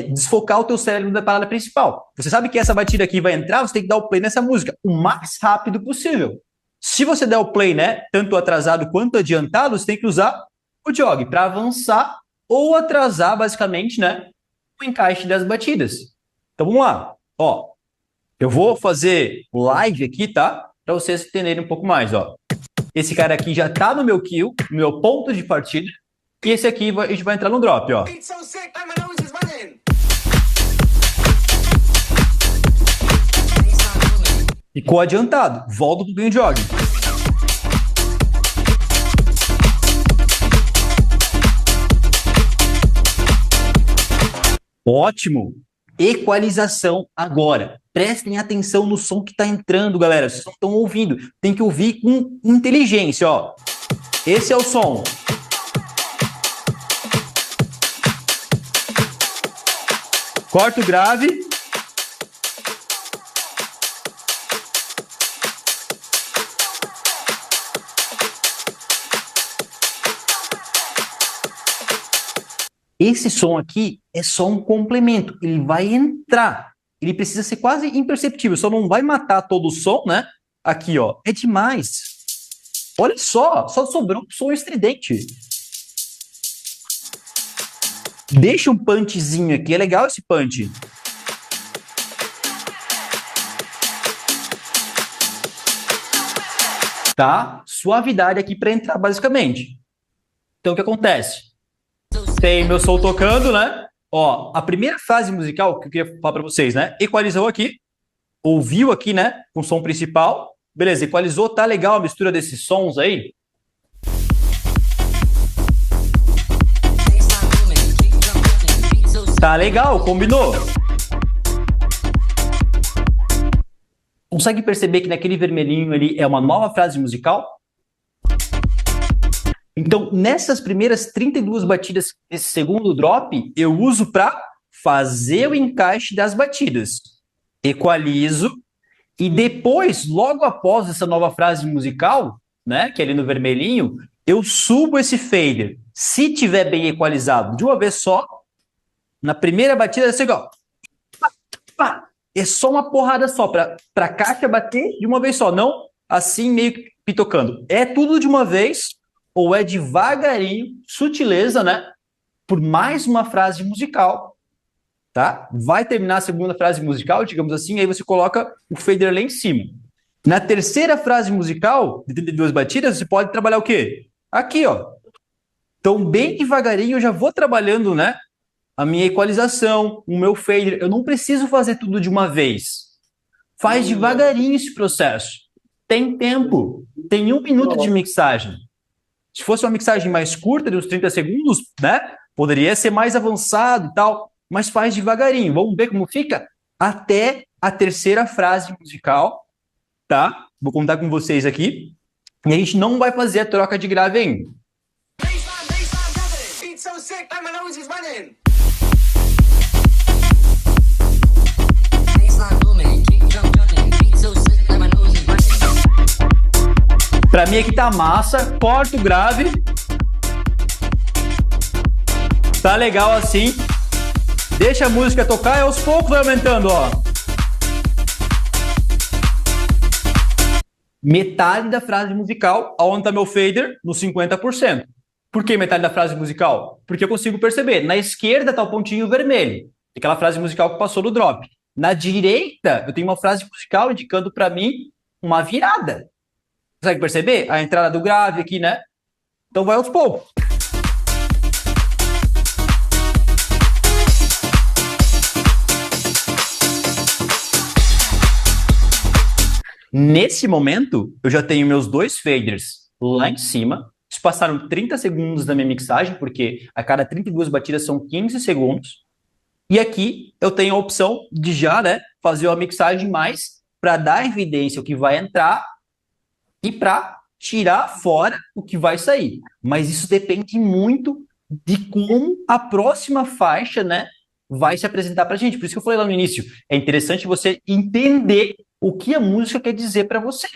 Desfocar o teu cérebro da parada principal. Você sabe que essa batida aqui vai entrar, você tem que dar o play nessa música o mais rápido possível. Se você der o play, né, tanto atrasado quanto adiantado, você tem que usar o jog para avançar ou atrasar, basicamente, né, o encaixe das batidas. Então vamos lá. Ó, eu vou fazer live aqui, tá? Para vocês entenderem um pouco mais, ó. Esse cara aqui já tá no meu kill, no meu ponto de partida. E esse aqui a gente vai entrar no drop, ó. Ficou adiantado. Volta pro green jog. Ótimo. Equalização agora. Prestem atenção no som que está entrando, galera. Vocês não estão ouvindo. Tem que ouvir com inteligência, ó. Esse é o som. Corta o grave. Esse som aqui é só um complemento. Ele vai entrar. Ele precisa ser quase imperceptível. Só não vai matar todo o som, né? Aqui, ó. É demais. Olha só. Só sobrou um som estridente. Deixa um punchzinho aqui. É legal esse punch. Tá? Suavidade aqui para entrar, basicamente. Então, o que acontece? Tem meu som tocando, né? Ó, a primeira fase musical que eu queria falar para vocês, né? Equalizou aqui, ouviu aqui, né? Com o som principal. Beleza, equalizou, tá legal a mistura desses sons aí? Tá legal, combinou? Consegue perceber que naquele vermelhinho ali é uma nova frase musical? Então, nessas primeiras 32 batidas desse segundo drop, eu uso para fazer o encaixe das batidas. Equalizo E depois, logo após essa nova frase musical, né, que é ali no vermelhinho, eu subo esse fader. Se tiver bem equalizado de uma vez só, na primeira batida, assim, ó, pá, pá, é só uma porrada só, para a caixa bater de uma vez só, não assim meio que pitocando. É tudo de uma vez, ou é devagarinho, sutileza, né? Por mais uma frase musical, tá? Vai terminar a segunda frase musical, digamos assim, aí você coloca o fader lá em cima. Na terceira frase musical, de 32 batidas, você pode trabalhar o quê? Aqui, ó. Então, bem devagarinho, eu já vou trabalhando, né? A minha equalização, o meu fader. Eu não preciso fazer tudo de uma vez. Faz devagarinho esse processo. Tem tempo. Tem 1 minuto de mixagem. Se fosse uma mixagem mais curta, de uns 30 segundos, né? Poderia ser mais avançado e tal. Mas faz devagarinho. Vamos ver como fica? Até a terceira frase musical, tá? Vou contar com vocês aqui. E a gente não vai fazer a troca de grave ainda. Pra mim aqui tá massa, corta o grave. Tá legal assim. Deixa a música tocar e aos poucos vai aumentando, ó. Metade da frase musical, aonde tá meu fader? No 50%. Por que metade da frase musical? Porque eu consigo perceber. Na esquerda tá o pontinho vermelho. Aquela frase musical que passou do drop. Na direita, eu tenho uma frase musical indicando pra mim uma virada. Consegue perceber? A entrada do grave aqui, né? Então vai aos poucos. Nesse momento, eu já tenho meus 2 faders lá em cima. Eles passaram 30 segundos da minha mixagem, porque a cada 32 batidas são 15 segundos. E aqui eu tenho a opção de já, né, fazer uma mixagem mais para dar evidência o que vai entrar e para tirar fora o que vai sair. Mas isso depende muito de como a próxima faixa, né, vai se apresentar para a gente. Por isso que eu falei lá no início, é interessante você entender o que a música quer dizer para você.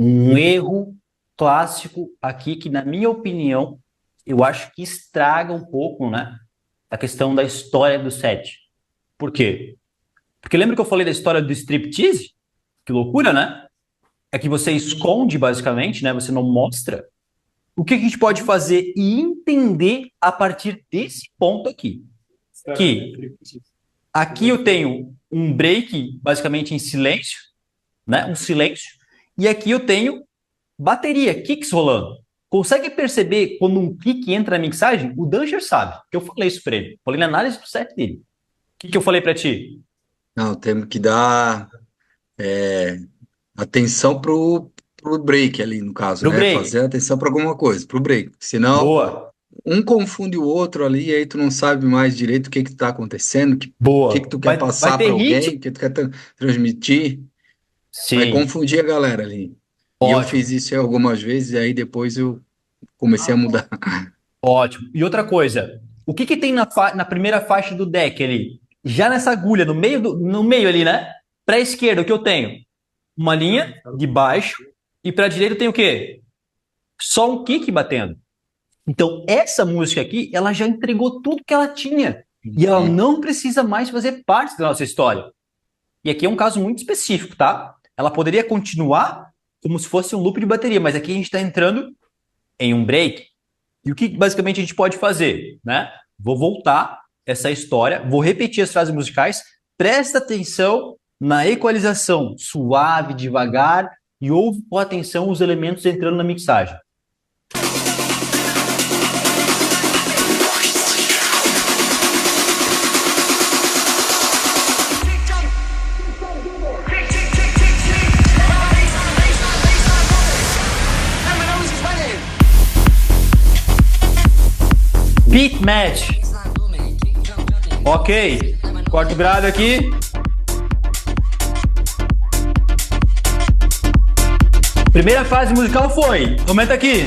Um erro clássico aqui que, na minha opinião, eu acho que estraga um pouco, né, a questão da história do set. Por quê? Porque lembra que eu falei da história do striptease? Que loucura, né? É que você esconde, basicamente, né? Você não mostra. O que a gente pode fazer e entender a partir desse ponto aqui? Que aqui eu tenho um break, basicamente, em silêncio, né? Um silêncio. E aqui eu tenho bateria, kicks rolando. Consegue perceber quando um kick entra na mixagem? O Danger sabe, que eu falei isso pra ele. Falei na análise do set dele. O que eu falei pra ti? Não, temos que dar atenção pro break ali, no caso, Pro né? break. Fazer atenção para alguma coisa, pro break. Senão, Boa, um confunde o outro ali, e aí tu não sabe mais direito o que que tá acontecendo, boa. o que tu quer Vai passar ter para alguém, ritmo? o que tu quer transmitir. Vai Sim, confundir a galera ali. E eu ótimo, fiz isso algumas vezes, e aí depois eu comecei a mudar. ótimo. E outra coisa, o que tem na primeira faixa do deck ali? Já nessa agulha, no meio ali, né? Pra esquerda, o que eu tenho? Uma linha de baixo. E pra direita eu tenho o quê? Só um kick batendo. Então, essa música aqui, ela já entregou tudo que ela tinha. E ela não precisa mais fazer parte da nossa história. E aqui é um caso muito específico, tá? Ela poderia continuar como se fosse um loop de bateria, mas aqui a gente está entrando em um break. E o que basicamente a gente pode fazer, né? Vou voltar essa história, vou repetir as frases musicais, presta atenção na equalização suave, devagar, e ouve com atenção os elementos entrando na mixagem. Beat match. Ok. Quarto grave aqui. Primeira fase musical foi. Comenta aqui.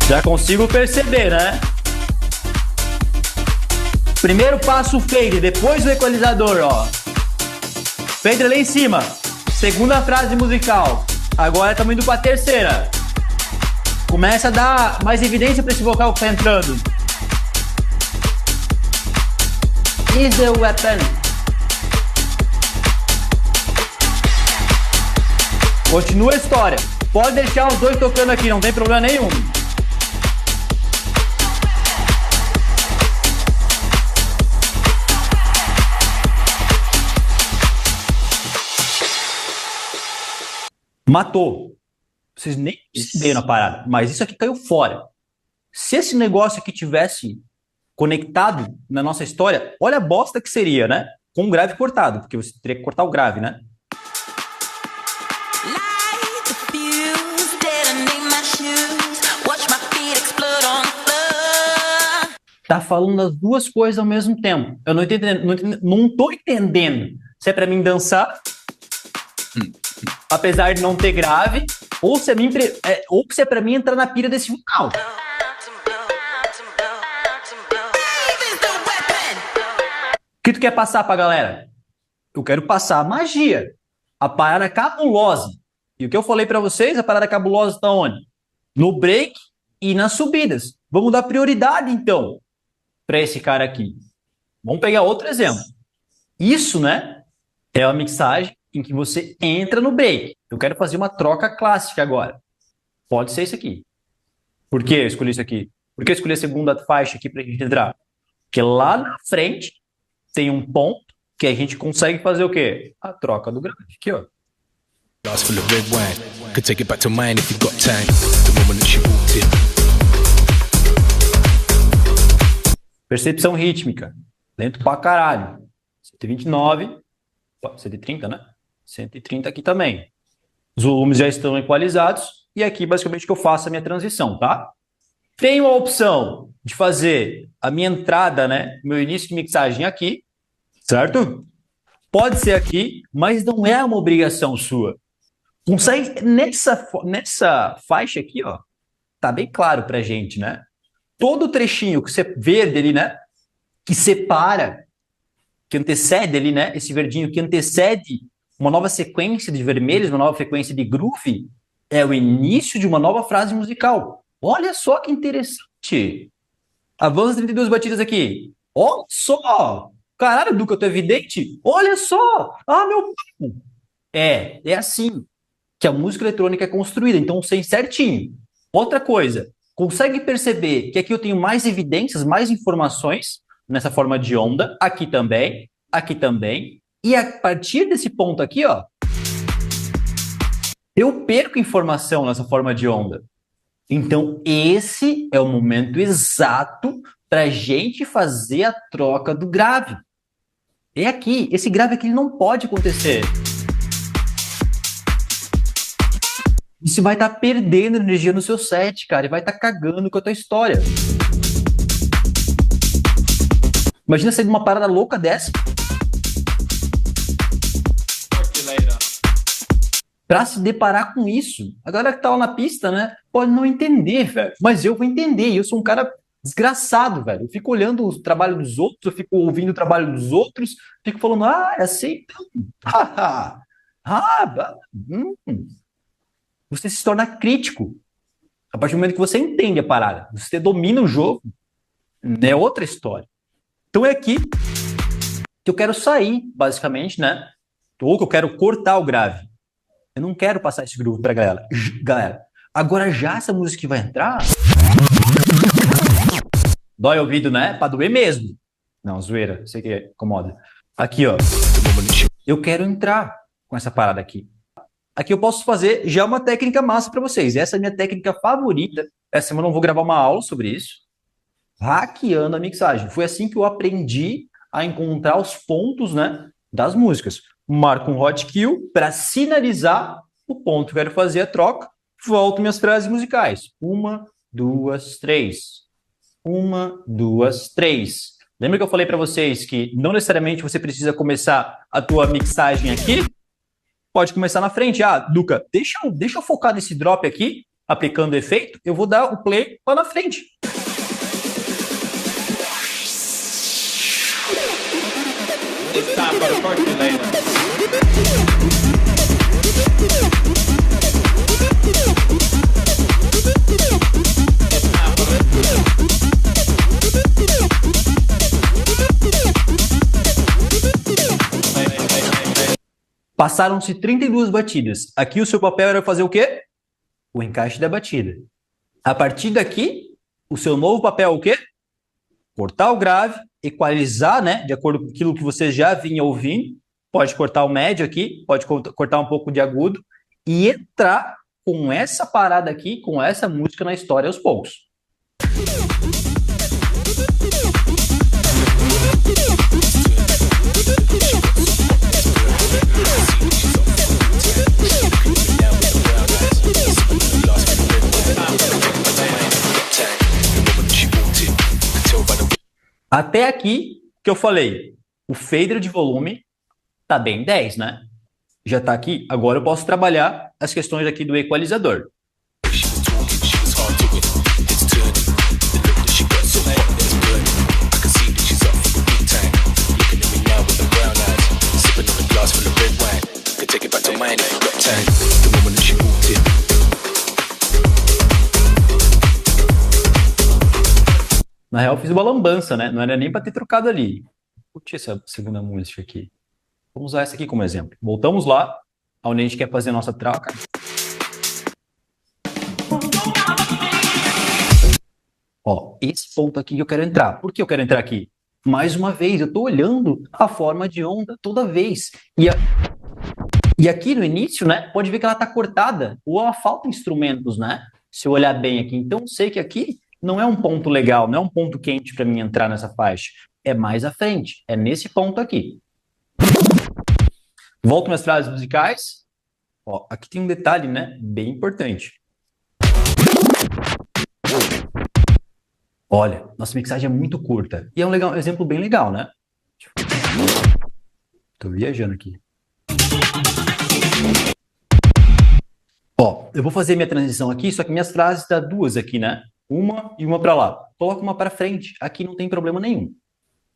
Já consigo perceber, né? Primeiro passo, fade, depois o equalizador, ó. Fade lá em cima. Segunda frase musical. Agora estamos indo para a terceira. Começa a dar mais evidência para esse vocal que tá entrando. Is the weapon. Continua a história. Pode deixar os dois tocando aqui, não tem problema nenhum. Matou. Vocês nem perceberam a parada, mas isso aqui caiu fora. Se esse negócio aqui tivesse conectado na nossa história, olha a bosta que seria, né? Com o grave cortado, porque você teria que cortar o grave, né? Tá falando as duas coisas ao mesmo tempo. Eu não tô entendendo se é pra mim dançar, apesar de não ter grave, ou se é pra mim entrar na pira desse vocal. O que tu quer passar pra galera? Eu quero passar a magia, a parada cabulosa. E o que eu falei pra vocês, a parada cabulosa tá onde? No break e nas subidas. Vamos dar prioridade, então, pra esse cara aqui. Vamos pegar outro exemplo. Isso, né, é uma mixagem em que você entra no break. Eu quero fazer uma troca clássica agora. Pode ser isso aqui. Por que eu escolhi isso aqui? Por que eu escolhi a segunda faixa aqui pra gente entrar? Porque lá na frente tem um ponto que a gente consegue fazer o quê? A troca do grave. Aqui, ó. Percepção rítmica. Lento pra caralho. 129. 130, né? 130 aqui também. Os volumes já estão equalizados. E aqui, basicamente, que eu faço a minha transição, tá? Tenho a opção de fazer a minha entrada, né? Meu início de mixagem aqui. Certo? Pode ser aqui, mas não é uma obrigação sua. Consegue, nessa faixa aqui, ó, tá bem claro pra gente, né? Todo o trechinho que você verde ali, né? Que separa, que antecede ali, né? Esse verdinho que antecede uma nova sequência de vermelhos, uma nova sequência de groove, é o início de uma nova frase musical. Olha só que interessante. Avança 32 batidas aqui. Olha só. Caralho, Duca, eu tô evidente? Olha só. Ah, meu pai. É assim que a música eletrônica é construída. Então, sei certinho. Outra coisa. Consegue perceber que aqui eu tenho mais evidências, mais informações nessa forma de onda. Aqui também. Aqui também. E a partir desse ponto aqui, ó, eu perco informação nessa forma de onda. Então, esse é o momento exato para a gente fazer a troca do grave. É aqui. Esse grave aqui ele não pode acontecer. Isso vai estar perdendo energia no seu set, cara. E vai estar cagando com a tua história. Imagina sair de uma parada louca dessa. Pra se deparar com isso. A galera que tá lá na pista, né, pode não entender, velho. Mas eu vou entender. Eu sou um cara desgraçado, velho. Eu fico olhando o trabalho dos outros, eu fico ouvindo o trabalho dos outros, fico falando, é assim, então. Você se torna crítico. A partir do momento que você entende a parada, você domina o jogo, é outra história. Então é aqui que eu quero sair, basicamente, né? Ou que eu quero cortar o grave. Eu não quero passar esse groove pra galera. Agora já essa música que vai entrar... Dói o ouvido, né? Pra doer mesmo. Não, zoeira. Sei que incomoda. Aqui, ó. Eu quero entrar com essa parada aqui. Aqui eu posso fazer já uma técnica massa pra vocês. Essa é a minha técnica favorita. Essa semana eu vou gravar uma aula sobre isso. Hackeando a mixagem. Foi assim que eu aprendi a encontrar os pontos, né, das músicas. Marco um hot kill para sinalizar o ponto que eu quero fazer a troca. Volto minhas frases musicais. 1, 2, 3. 1, 2, 3. Lembra que eu falei para vocês que não necessariamente você precisa começar a tua mixagem aqui? Pode começar na frente. Ah, Luca, deixa eu focar nesse drop aqui, aplicando o efeito, eu vou dar o play lá na frente. It's time for the percolator. Passaram-se 32 batidas. Aqui o seu papel era fazer o quê? O encaixe da batida. A partir daqui, o seu novo papel é o quê? Cortar o grave, equalizar, né? De acordo com aquilo que você já vinha ouvindo. Pode cortar o médio aqui, pode cortar um pouco de agudo e entrar com essa parada aqui, com essa música na história aos poucos. Até aqui que eu falei, o fader de volume tá bem 10, né? Já tá aqui, agora eu posso trabalhar as questões aqui do equalizador. Na real, eu fiz uma lambança, né? Não era nem para ter trocado ali. Curti essa segunda música aqui. Vamos usar essa aqui como exemplo. Voltamos lá, onde a gente quer fazer a nossa troca. Ó, esse ponto aqui que eu quero entrar. Por que eu quero entrar aqui? Mais uma vez, eu estou olhando a forma de onda toda vez. E aqui no início, né? Pode ver que ela está cortada ou ela falta instrumentos, né? Se eu olhar bem aqui. Então, eu sei que aqui não é um ponto legal, não é um ponto quente para mim entrar nessa faixa. É mais à frente, é nesse ponto aqui. Volto nas frases musicais. Ó, aqui tem um detalhe, né? Bem importante. Olha, nossa mixagem é muito curta. E é um exemplo bem legal, né? Tô viajando aqui. Ó, eu vou fazer minha transição aqui, só que minhas frases dá duas aqui, né? Uma e uma para lá. Coloca uma para frente. Aqui não tem problema nenhum.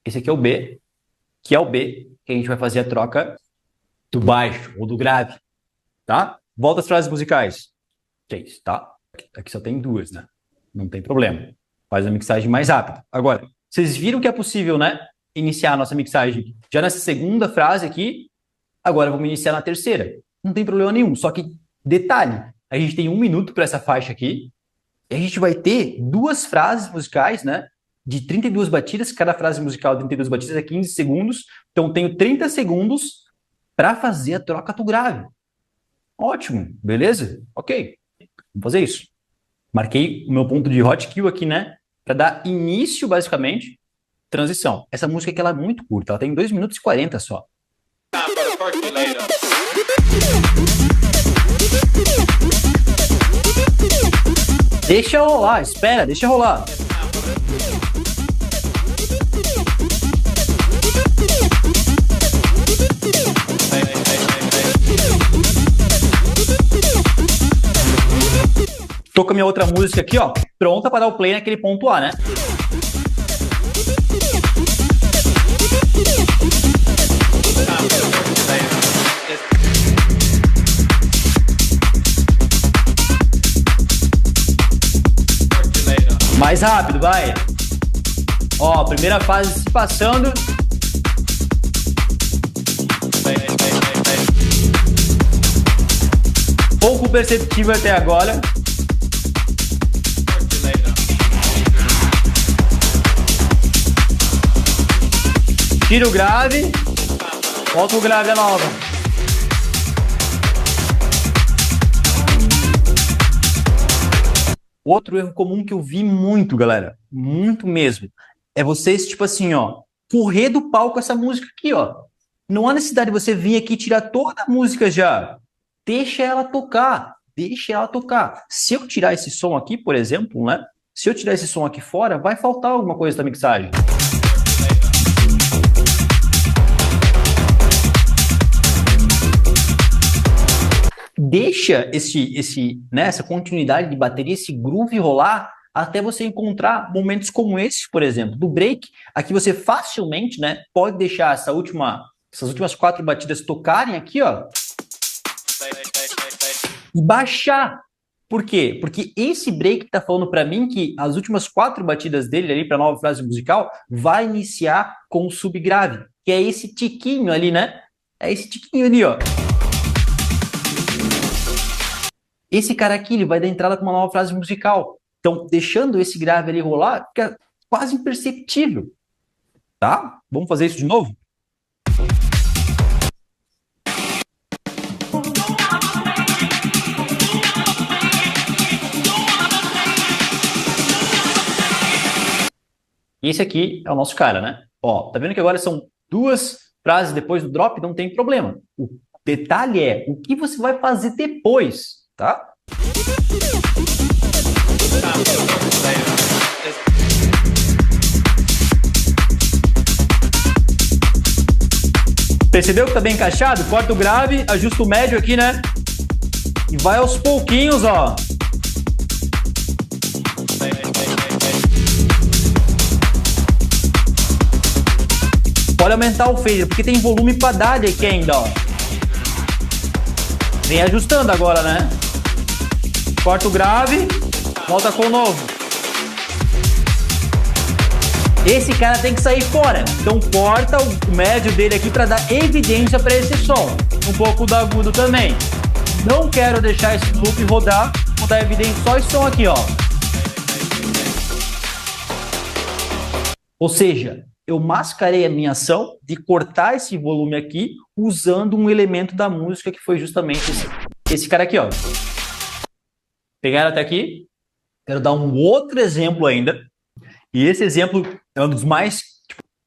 Esse aqui é o B, que é o B, que a gente vai fazer a troca do baixo ou do grave, tá? Volta às frases musicais. 3, tá? Aqui só tem duas, né? Não tem problema. Faz a mixagem mais rápida. Agora, vocês viram que é possível, né? Iniciar a nossa mixagem já nessa segunda frase aqui. Agora vamos iniciar na terceira. Não tem problema nenhum. Só que, detalhe, a gente tem 1 minuto para essa faixa aqui. E a gente vai ter duas frases musicais, né? De 32 batidas. Cada frase musical de 32 batidas é 15 segundos. Então, tenho 30 segundos para fazer a troca do grave. Ótimo, beleza? Ok, vamos fazer isso. Marquei o meu ponto de hot kill aqui, né? Para dar início, basicamente, transição. Essa música aqui ela é muito curta, ela tem 2 minutos e 40 só. Deixa rolar, espera, deixa rolar. Tô com a minha outra música aqui, ó, pronta para dar o play naquele ponto A, né? Mais rápido, vai. Ó, primeira fase se passando. Pouco perceptível até agora. Tira o grave. Volta o grave a nova. Outro erro comum que eu vi muito, galera, muito mesmo, é vocês, tipo assim, ó, correr do palco essa música aqui, ó. Não há necessidade de você vir aqui e tirar toda a música já. Deixa ela tocar. deixa ela tocar. Se eu tirar esse som aqui, por exemplo, né? Se eu tirar esse som aqui fora, vai faltar alguma coisa da mixagem. Deixa essa continuidade de bateria, esse groove rolar até você encontrar momentos como esse, por exemplo, do break. Aqui você facilmente, né, pode deixar essas últimas 4 batidas tocarem aqui, ó, e baixar. Por quê? Porque esse break está falando para mim que as últimas 4 batidas dele ali para a nova frase musical vai iniciar com o subgrave, que é esse tiquinho ali, né? É esse tiquinho ali, ó. Esse cara aqui, ele vai dar entrada com uma nova frase musical. Então, deixando esse grave ali rolar, fica quase imperceptível. Tá? Vamos fazer isso de novo? E esse aqui é o nosso cara, né? Ó, tá vendo que agora são 2 frases depois do drop? Não tem problema. O detalhe é o que você vai fazer depois, tá? Percebeu que tá bem encaixado? Corta o grave, ajusta o médio aqui, né? E vai aos pouquinhos, ó. Pode aumentar o fader, porque tem volume pra dar aqui ainda, ó. Vem ajustando agora, né? Corta o grave, volta com o novo. Esse cara tem que sair fora. Então corta o médio dele aqui para dar evidência para esse som. Um pouco do agudo também. Não quero deixar esse loop rodar. Vou dar evidência só esse som aqui, ó. Ou seja, eu mascarei a minha ação de cortar esse volume aqui usando um elemento da música que foi justamente esse cara aqui, ó. Pegaram até aqui? Quero dar um outro exemplo ainda. E esse exemplo é um dos mais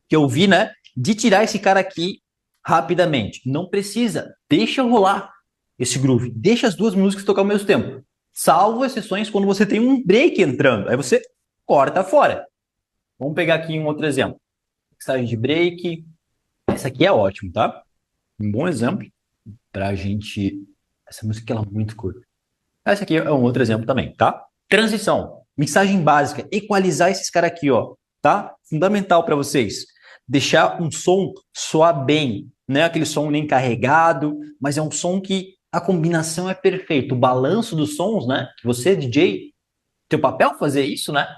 que eu vi, né? De tirar esse cara aqui rapidamente. Não precisa. Deixa rolar esse groove. Deixa as 2 músicas tocar ao mesmo tempo. Salvo exceções quando você tem um break entrando. Aí você corta fora. Vamos pegar aqui um outro exemplo. Mixagem de break. Essa aqui é ótimo, tá? Um bom exemplo pra gente... Essa música ela é muito curta. Essa aqui é um outro exemplo também, tá? Transição. Mixagem básica, equalizar esses caras aqui, ó, tá? Fundamental para vocês. Deixar um som soar bem, não é aquele som nem carregado, mas é um som que a combinação é perfeita. O balanço dos sons, né? Que você, DJ, teu papel fazer isso, né?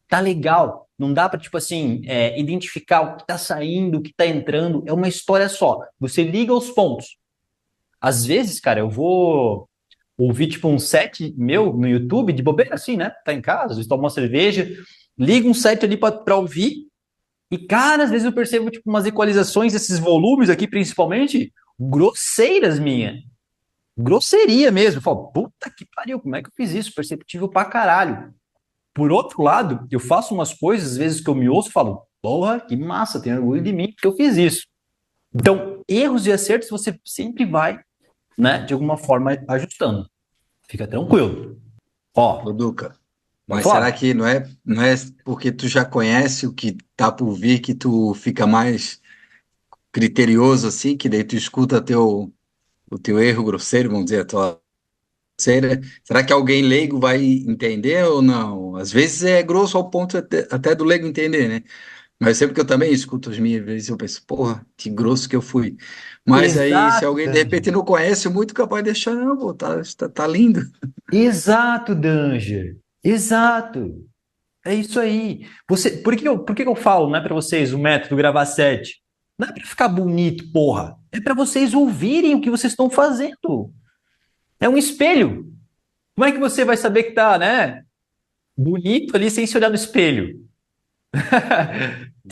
Tá legal. Não dá para, tipo assim, identificar o que tá saindo, o que tá entrando. É uma história só. Você liga os pontos. Às vezes, cara, eu vou... ouvir, tipo, um set meu no YouTube, de bobeira assim, né? Tá em casa, às vezes toma uma cerveja, liga um set ali pra ouvir, e, cara, às vezes eu percebo, tipo, umas equalizações desses volumes aqui, principalmente, grosseiras minha. Grosseria mesmo. Eu falo, puta que pariu, como é que eu fiz isso? Perceptível pra caralho. Por outro lado, eu faço umas coisas, às vezes, que eu me ouço e falo, porra, que massa, tenho orgulho de mim que eu fiz isso. Então, erros e acertos você sempre vai, né, de alguma forma ajustando. Fica tranquilo. Ó, Ô, Duca, mas fala. será que não é porque tu já conhece o que tá por vir que tu fica mais criterioso assim, que daí tu escuta o teu erro grosseiro, vamos dizer, a tua grosseira? Será que alguém leigo vai entender ou não? Às vezes é grosso ao ponto até do leigo entender, né? Mas sempre que eu também escuto as minhas vezes, eu penso, porra, que grosso que eu fui. Mas aí, se Exato, alguém de Danger. repente não conhece muito, capaz de deixar, não, pô, tá lindo. Exato, Danger. Exato. É isso aí. Por que eu falo, né, para vocês, o método gravar set? Não é para ficar bonito, porra. É para vocês ouvirem o que vocês estão fazendo. É um espelho. Como é que você vai saber que tá, né, bonito ali sem se olhar no espelho?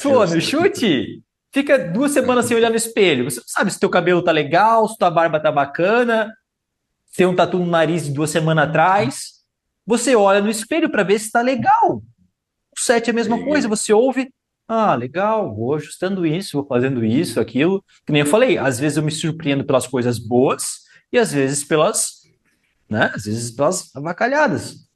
Pô, no Justo. chute, fica 2 semanas sem olhar no espelho. Você não sabe se teu cabelo tá legal, se tua barba tá bacana, se tem um tatu no nariz de 2 semanas atrás. Você olha no espelho para ver se tá legal. O set é a mesma coisa, você ouve, ah, legal, vou ajustando isso, vou fazendo isso, aquilo. Que nem eu falei, às vezes eu me surpreendo pelas coisas boas e às vezes pelas né? Às vezes pelas avacalhadas,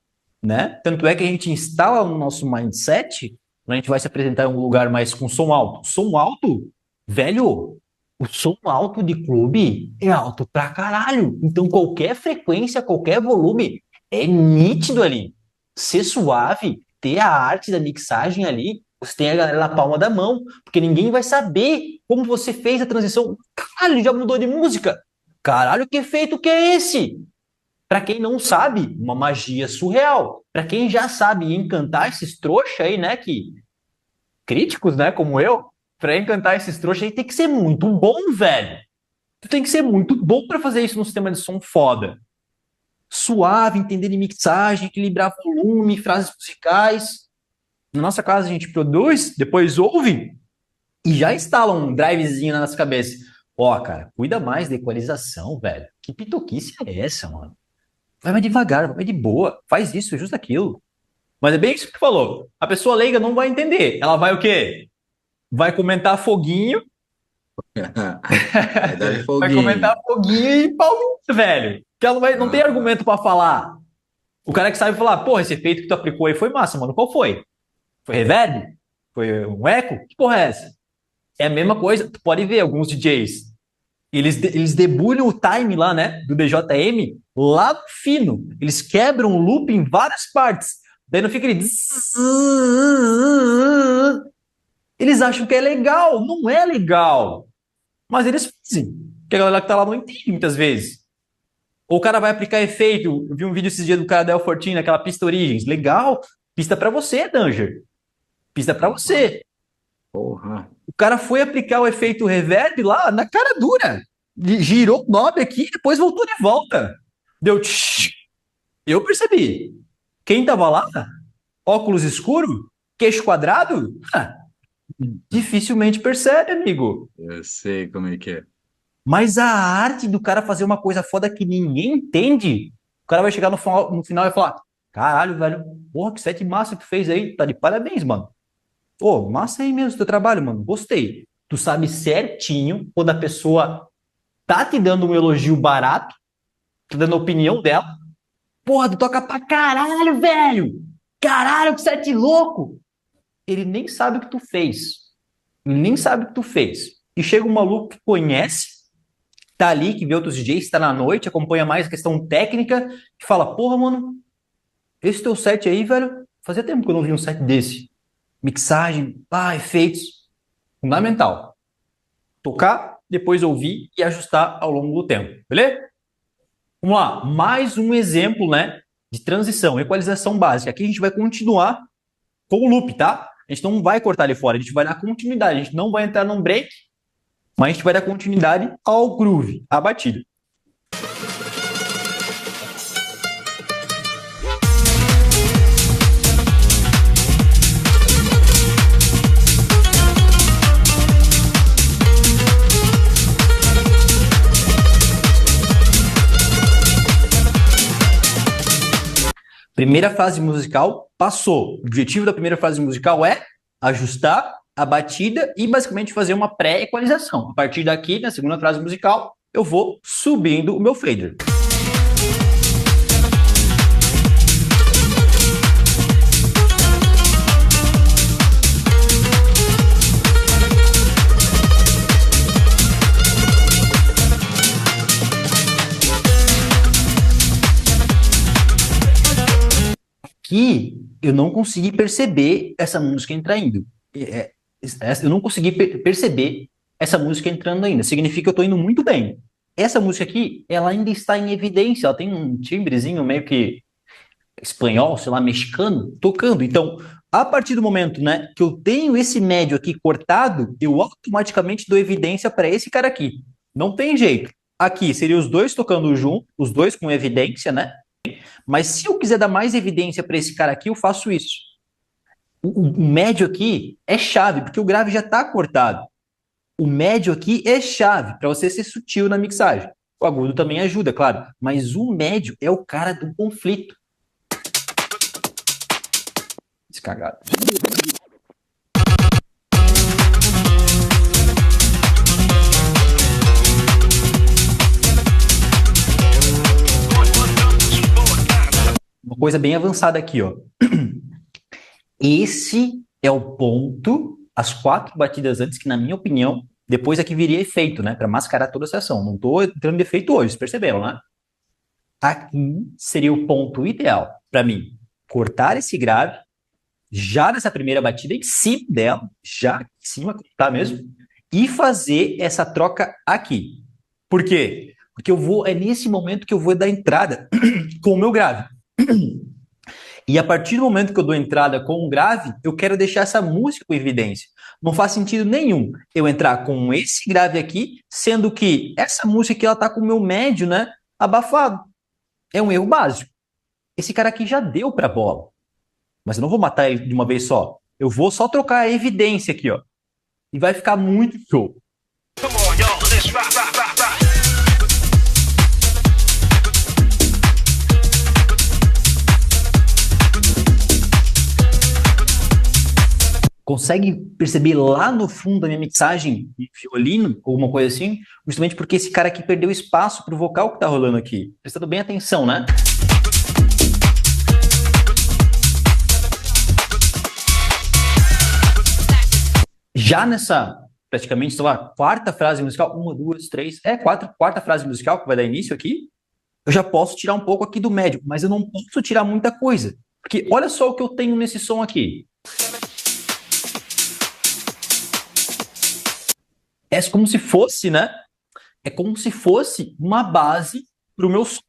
né? Tanto é que a gente instala no nosso mindset, quando a gente vai se apresentar em um lugar mais com som alto. Som alto, velho, o som alto de clube é alto pra caralho. Então qualquer frequência, qualquer volume é nítido ali. Ser suave, ter a arte da mixagem ali, você tem a galera na palma da mão, porque ninguém vai saber como você fez a transição. Caralho, já mudou de música. Caralho, que efeito que é esse? Para quem não sabe, uma magia surreal. Para quem já sabe encantar esses trouxa aí, né, que críticos, né, como eu, para encantar esses trouxas aí tem que ser muito bom, velho. Tu tem que ser muito bom para fazer isso num sistema de som foda. Suave, entender de mixagem, equilibrar volume, frases musicais. Na nossa casa a gente produz, depois ouve e já instala um drivezinho na nossa cabeça. Ó, cara, cuida mais da equalização, velho. Que pitoquice é essa, mano? Vai mais devagar, vai mais de boa. Faz isso, justo aquilo. Mas é bem isso que tu falou. A pessoa leiga não vai entender. Ela vai o quê? Vai comentar foguinho. Vai dar Vai foguinho. comentar foguinho e Paulinho, velho. Que ela não tem argumento pra falar. O cara que sabe falar, porra, esse efeito que tu aplicou aí foi massa, mano. Qual foi? Foi reverb? Foi um eco? Que porra é essa? É a mesma coisa. Tu pode ver alguns DJs. Eles debulham o time lá, né? Do DJM lá no fino. Eles quebram o loop em várias partes. Daí não fica ele. Eles acham que é legal. Não é legal. Mas eles fazem. Porque a galera que tá lá não entende muitas vezes. Ou o cara vai aplicar efeito. Eu vi um vídeo esses dias do cara da El14 naquela pista Origens. Legal. Pista pra você, Danger. Pista pra você. Porra. O cara foi aplicar o efeito reverb lá na cara dura. Girou o knob aqui e depois voltou de volta. Deu tsh. Eu percebi. Quem tava lá, óculos escuro, queixo quadrado, dificilmente percebe, amigo. Eu sei como é que é. Mas a arte do cara fazer uma coisa foda que ninguém entende, o cara vai chegar no final e vai falar: caralho, velho, porra, que set massa que tu fez aí, tá de parabéns, mano. Pô, massa aí mesmo o teu trabalho, mano, gostei. Tu sabe certinho quando a pessoa tá te dando um elogio barato, tá dando a opinião dela. Porra, tu toca pra caralho, velho! Caralho, que set louco! Ele nem sabe o que tu fez. Ele nem sabe o que tu fez. E chega um maluco que conhece, tá ali, que vê outros DJs, tá na noite, acompanha mais a questão técnica, que fala: porra, mano, esse teu set aí, velho, fazia tempo que eu não vi um set desse. Mixagem, efeitos. Fundamental. Tocar, depois ouvir e ajustar ao longo do tempo. Beleza? Vamos lá. Mais um exemplo, né, de transição, equalização básica. Aqui a gente vai continuar com o loop, tá? A gente não vai cortar ele fora, a gente vai dar continuidade. A gente não vai entrar num break, mas a gente vai dar continuidade ao groove, à batida. Primeira fase musical passou. O objetivo da primeira fase musical é ajustar a batida e basicamente fazer uma pré-equalização. A partir daqui, na segunda fase musical, eu vou subindo o meu fader. Aqui eu não consegui perceber essa música entrando. Eu não consegui perceber essa música entrando ainda. Significa que eu tô indo muito bem. Essa música aqui, ela ainda está em evidência. Ela tem um timbrezinho meio que espanhol, sei lá, mexicano, tocando. Então, a partir do momento, né, que eu tenho esse médio aqui cortado, eu automaticamente dou evidência para esse cara aqui. Não tem jeito. Aqui seria os dois tocando junto, os dois com evidência, né? Mas se eu quiser dar mais evidência para esse cara aqui, eu faço isso. O médio aqui é chave, porque o grave já está cortado. O médio aqui é chave para você ser sutil na mixagem. O agudo também ajuda, claro. Mas o médio é o cara do conflito. Descagado. coisa bem avançada aqui, ó. Esse é o ponto, as 4 batidas antes, que na minha opinião, depois é que viria efeito, né? Para mascarar toda essa ação. Não tô entrando de efeito hoje, vocês perceberam, né? Aqui seria o ponto ideal para mim. Cortar esse grave, já nessa primeira batida, em cima dela, já em cima, tá mesmo? E fazer essa troca aqui. Por quê? Porque é nesse momento que eu vou dar entrada com o meu grave. E a partir do momento que eu dou entrada com o grave, eu quero deixar essa música com evidência. Não faz sentido nenhum eu entrar com esse grave aqui, sendo que essa música aqui, ela tá com o meu médio, né, abafado. É um erro básico. Esse cara aqui já deu pra bola. Mas eu não vou matar ele de uma vez só. Eu vou só trocar a evidência aqui, ó. E vai ficar muito show. Come on, y'all, let's rock, rock, rock, rock. Consegue perceber lá no fundo da minha mixagem de violino, ou alguma coisa assim? Justamente porque esse cara aqui perdeu espaço pro vocal que tá rolando aqui. Prestando bem atenção, né? Já nessa, praticamente, sei lá, 4ª frase musical, 1, 2, 3, 4ª frase musical que vai dar início aqui, eu já posso tirar um pouco aqui do médio, mas eu não posso tirar muita coisa. Porque olha só o que eu tenho nesse som aqui. É como se fosse, né? É como se fosse uma base para o meu som.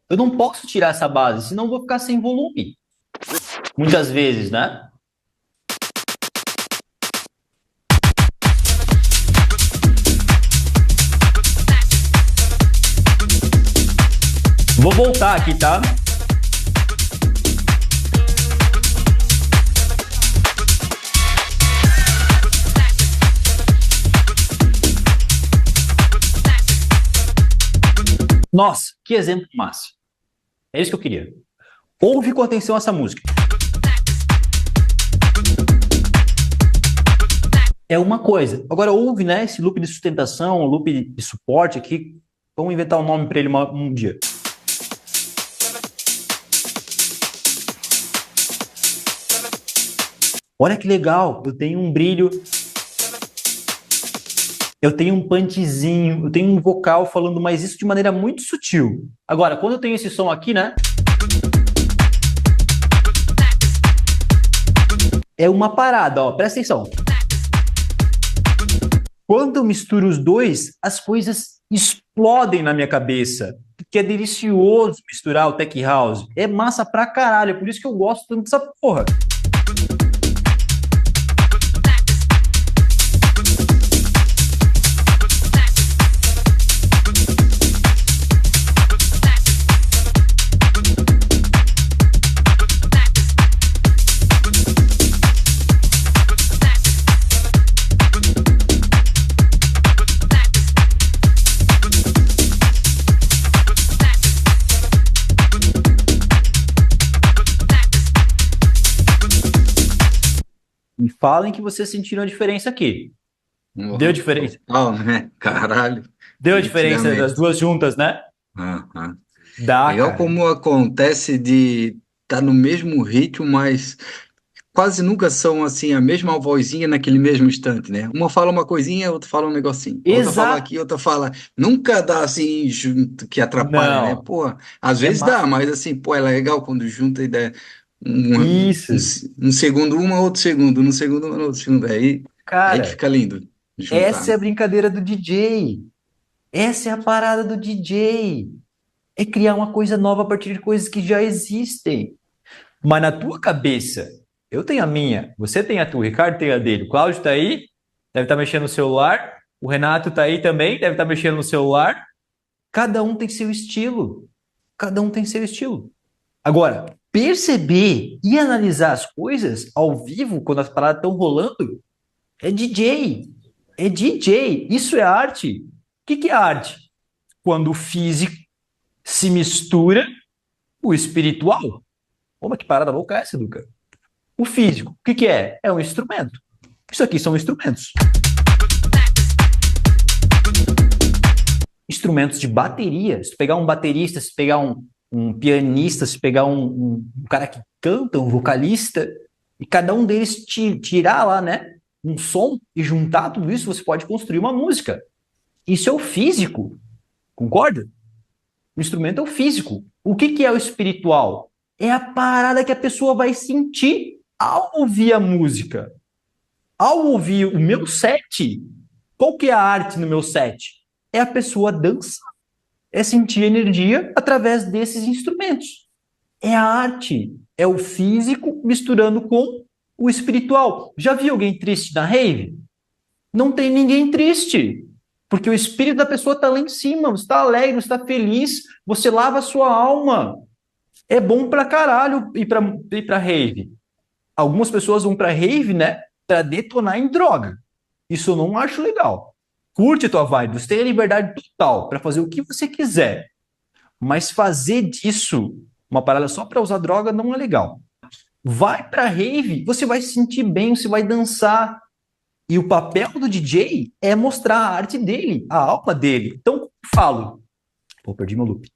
Eu não posso tirar essa base, senão eu vou ficar sem volume. Muitas vezes, né? Vou voltar aqui, tá? Nossa, que exemplo massa. É isso que eu queria. Ouve com atenção essa música. É uma coisa. Agora ouve, né, esse loop de sustentação, loop de suporte aqui. Vamos inventar um nome para ele um dia. Olha que legal, eu tenho um brilho, eu tenho um punchzinho, eu tenho um vocal falando, mas isso de maneira muito sutil. Agora, quando eu tenho esse som aqui, né? É uma parada, ó, presta atenção. Quando eu misturo os dois, as coisas explodem na minha cabeça. Porque é delicioso misturar o Tech House. É massa pra caralho, é por isso que eu gosto tanto dessa porra. Me falem que vocês sentiram a diferença aqui. Deu diferença? Total, né? Caralho. Deu a diferença das duas juntas, né? Aham. Dá, Legal cara. como acontece de estar no mesmo ritmo, mas quase nunca são assim a mesma vozinha naquele mesmo instante, né? Uma fala uma coisinha, outra fala um negocinho. A outra fala Exato. aqui, outra fala. Nunca dá assim junto que atrapalha, né? Não. Pô, às É vezes massa. dá, mas assim, pô, é legal quando junta e dá um, Isso. um segundo, uma, outro segundo, um segundo, uma, outro segundo. Aí que Cara, fica lindo de juntar. essa é a brincadeira do DJ. Essa é a parada do DJ. É criar uma coisa nova a partir de coisas que já existem. Mas na tua cabeça, eu tenho a minha, você tem a tua, o Ricardo tem a dele, o Cláudio tá aí, deve estar mexendo no celular, o Renato tá aí também, deve estar mexendo no celular. Cada um tem seu estilo. Cada um tem seu estilo. Agora, perceber e analisar as coisas ao vivo, quando as paradas estão rolando, é DJ. É DJ. Isso é arte. O que é arte? Quando o físico se mistura com o espiritual. Opa, que parada louca é essa, Duca? O físico, o que é? É um instrumento. Isso aqui são instrumentos. Instrumentos de bateria. Se tu pegar um baterista, se pegar um um pianista, se pegar um cara que canta, um vocalista, e cada um deles tirar lá, né, um som e juntar tudo isso, você pode construir uma música. Isso é o físico, concorda? O instrumento é o físico. O que é o espiritual? É a parada que a pessoa vai sentir ao ouvir a música. Ao ouvir o meu set, qual que é a arte no meu set? É a pessoa dançar. É sentir energia através desses instrumentos. É a arte, é o físico misturando com o espiritual. Já viu alguém triste na rave? Não tem ninguém triste, porque o espírito da pessoa está lá em cima, você está alegre, você está feliz, você lava a sua alma. É bom pra caralho ir pra rave. Algumas pessoas vão pra rave, né, pra detonar em droga. Isso eu não acho legal. Curte a tua vibe, você tem a liberdade total para fazer o que você quiser. Mas fazer disso uma parada só para usar droga não é legal. Vai pra rave, você vai se sentir bem, você vai dançar. E o papel do DJ é mostrar a arte dele, a alma dele. Então, eu falo. Pô, perdi meu loop.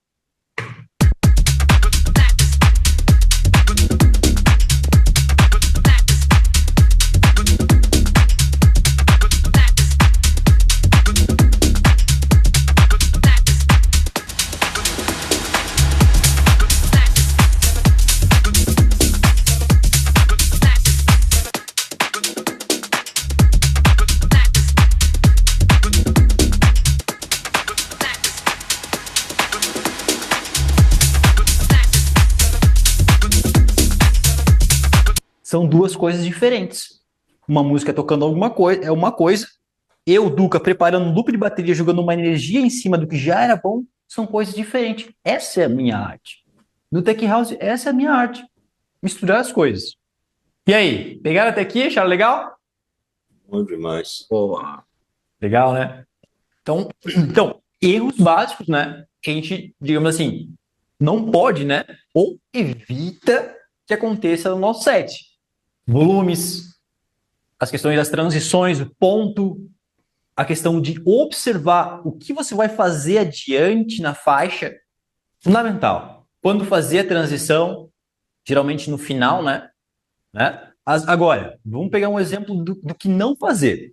São duas coisas diferentes. Uma música tocando alguma coisa, é uma coisa. Eu, Duca, preparando um loop de bateria, jogando uma energia em cima do que já era bom, são coisas diferentes. Essa é a minha arte. No Tech House, essa é a minha arte. Misturar as coisas. E aí, pegaram até aqui? Acharam legal? Bom demais. Porra. Legal, né? Então, erros básicos, né? Que a gente, digamos assim, não pode, né? Ou evita que aconteça no nosso set. Volumes, as questões das transições, o ponto, a questão de observar o que você vai fazer adiante na faixa, fundamental. Quando fazer a transição, geralmente no final, né? Agora, vamos pegar um exemplo do que não fazer.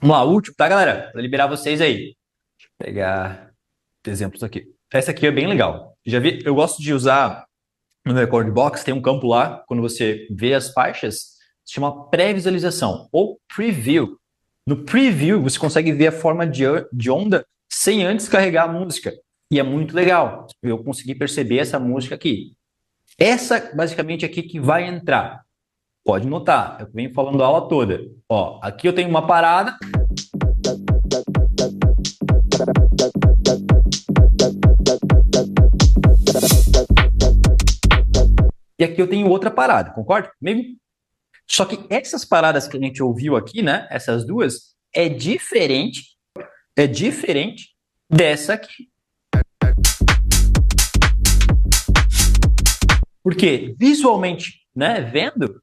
Vamos lá, último, tá, galera? Para liberar vocês aí. Deixa eu pegar exemplos aqui. Essa aqui é bem legal. Já vi? Eu gosto de usar no Record Box, tem um campo lá, quando você vê as faixas, se chama pré-visualização ou preview. No preview, você consegue ver a forma de onda sem antes carregar a música. E é muito legal. Eu consegui perceber essa música aqui. Essa, basicamente, aqui que vai entrar. Pode notar, eu venho falando a aula toda. Ó, aqui eu tenho uma parada. E aqui eu tenho outra parada, concorda comigo? Só que essas paradas que a gente ouviu aqui, né? Essas duas, é diferente dessa aqui. Porque visualmente, né? Vendo,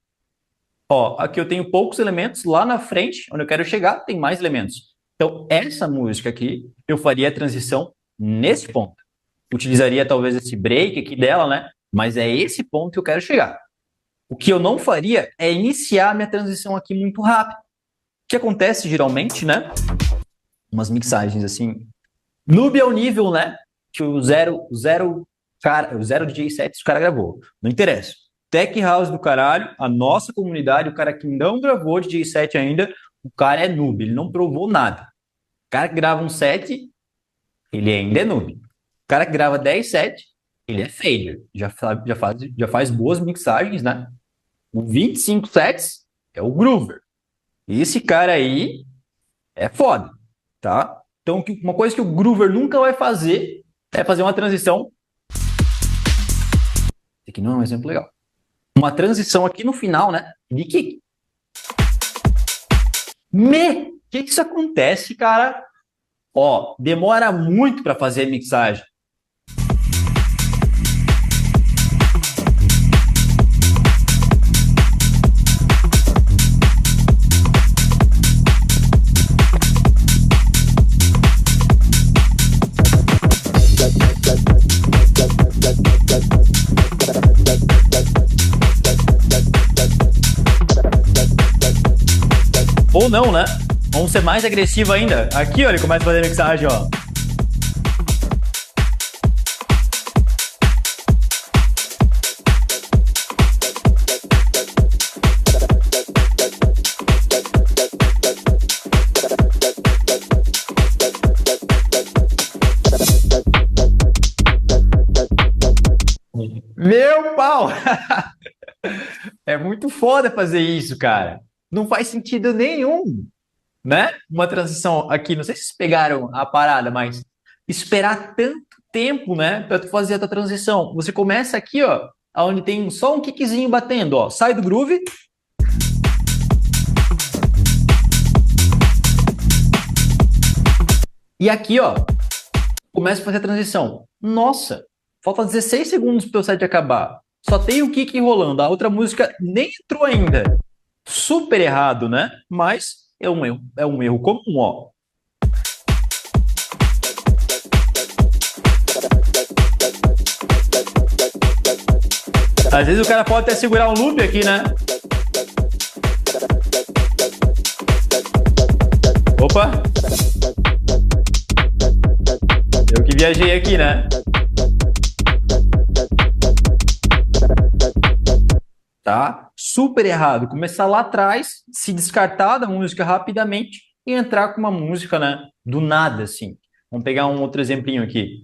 ó, aqui eu tenho poucos elementos, lá na frente, onde eu quero chegar, tem mais elementos. Então, essa música aqui, eu faria a transição nesse ponto. Utilizaria talvez esse break aqui dela, né? Mas é esse ponto que eu quero chegar. O que eu não faria é iniciar a minha transição aqui muito rápido. O que acontece geralmente, né? Umas mixagens assim. Noob é o nível, né? Que o zero DJ set o cara gravou. Não interessa. Tech House do caralho, a nossa comunidade, o cara que não gravou DJ set ainda, o cara é noob, ele não provou nada. O cara que grava um set, ele ainda é noob. O cara que grava 10 sets, ele é failure, já faz boas mixagens, né? O 25 sets é o groover. E esse cara aí é foda, tá? Então, uma coisa que o groover nunca vai fazer é fazer uma transição. Esse aqui não é um exemplo legal. Uma transição aqui no final, né? De kick. Que isso acontece, cara? Ó, demora muito para fazer a mixagem. Ou não, né? Vamos ser mais agressivo ainda. Aqui, ó, ele começa a fazer mixagem, ó. Meu pau! É muito foda fazer isso, cara. Não faz sentido nenhum, né? Uma transição aqui, não sei se vocês pegaram a parada, mas esperar tanto tempo, né, para tu fazer a tua transição. Você começa aqui, ó, onde tem só um kickzinho batendo, ó. Sai do groove. E aqui, ó, começa a fazer a transição. Nossa, falta 16 segundos para o set acabar. Só tem o kick rolando. A outra música nem entrou ainda. Super errado, né? Mas é um erro comum, ó. Às vezes o cara pode até segurar um loop aqui, né? Opa! Eu que viajei aqui, né? Tá? Super errado. Começar lá atrás, se descartar da música rapidamente e entrar com uma música, né? Do nada, assim. Vamos pegar um outro exemplinho aqui.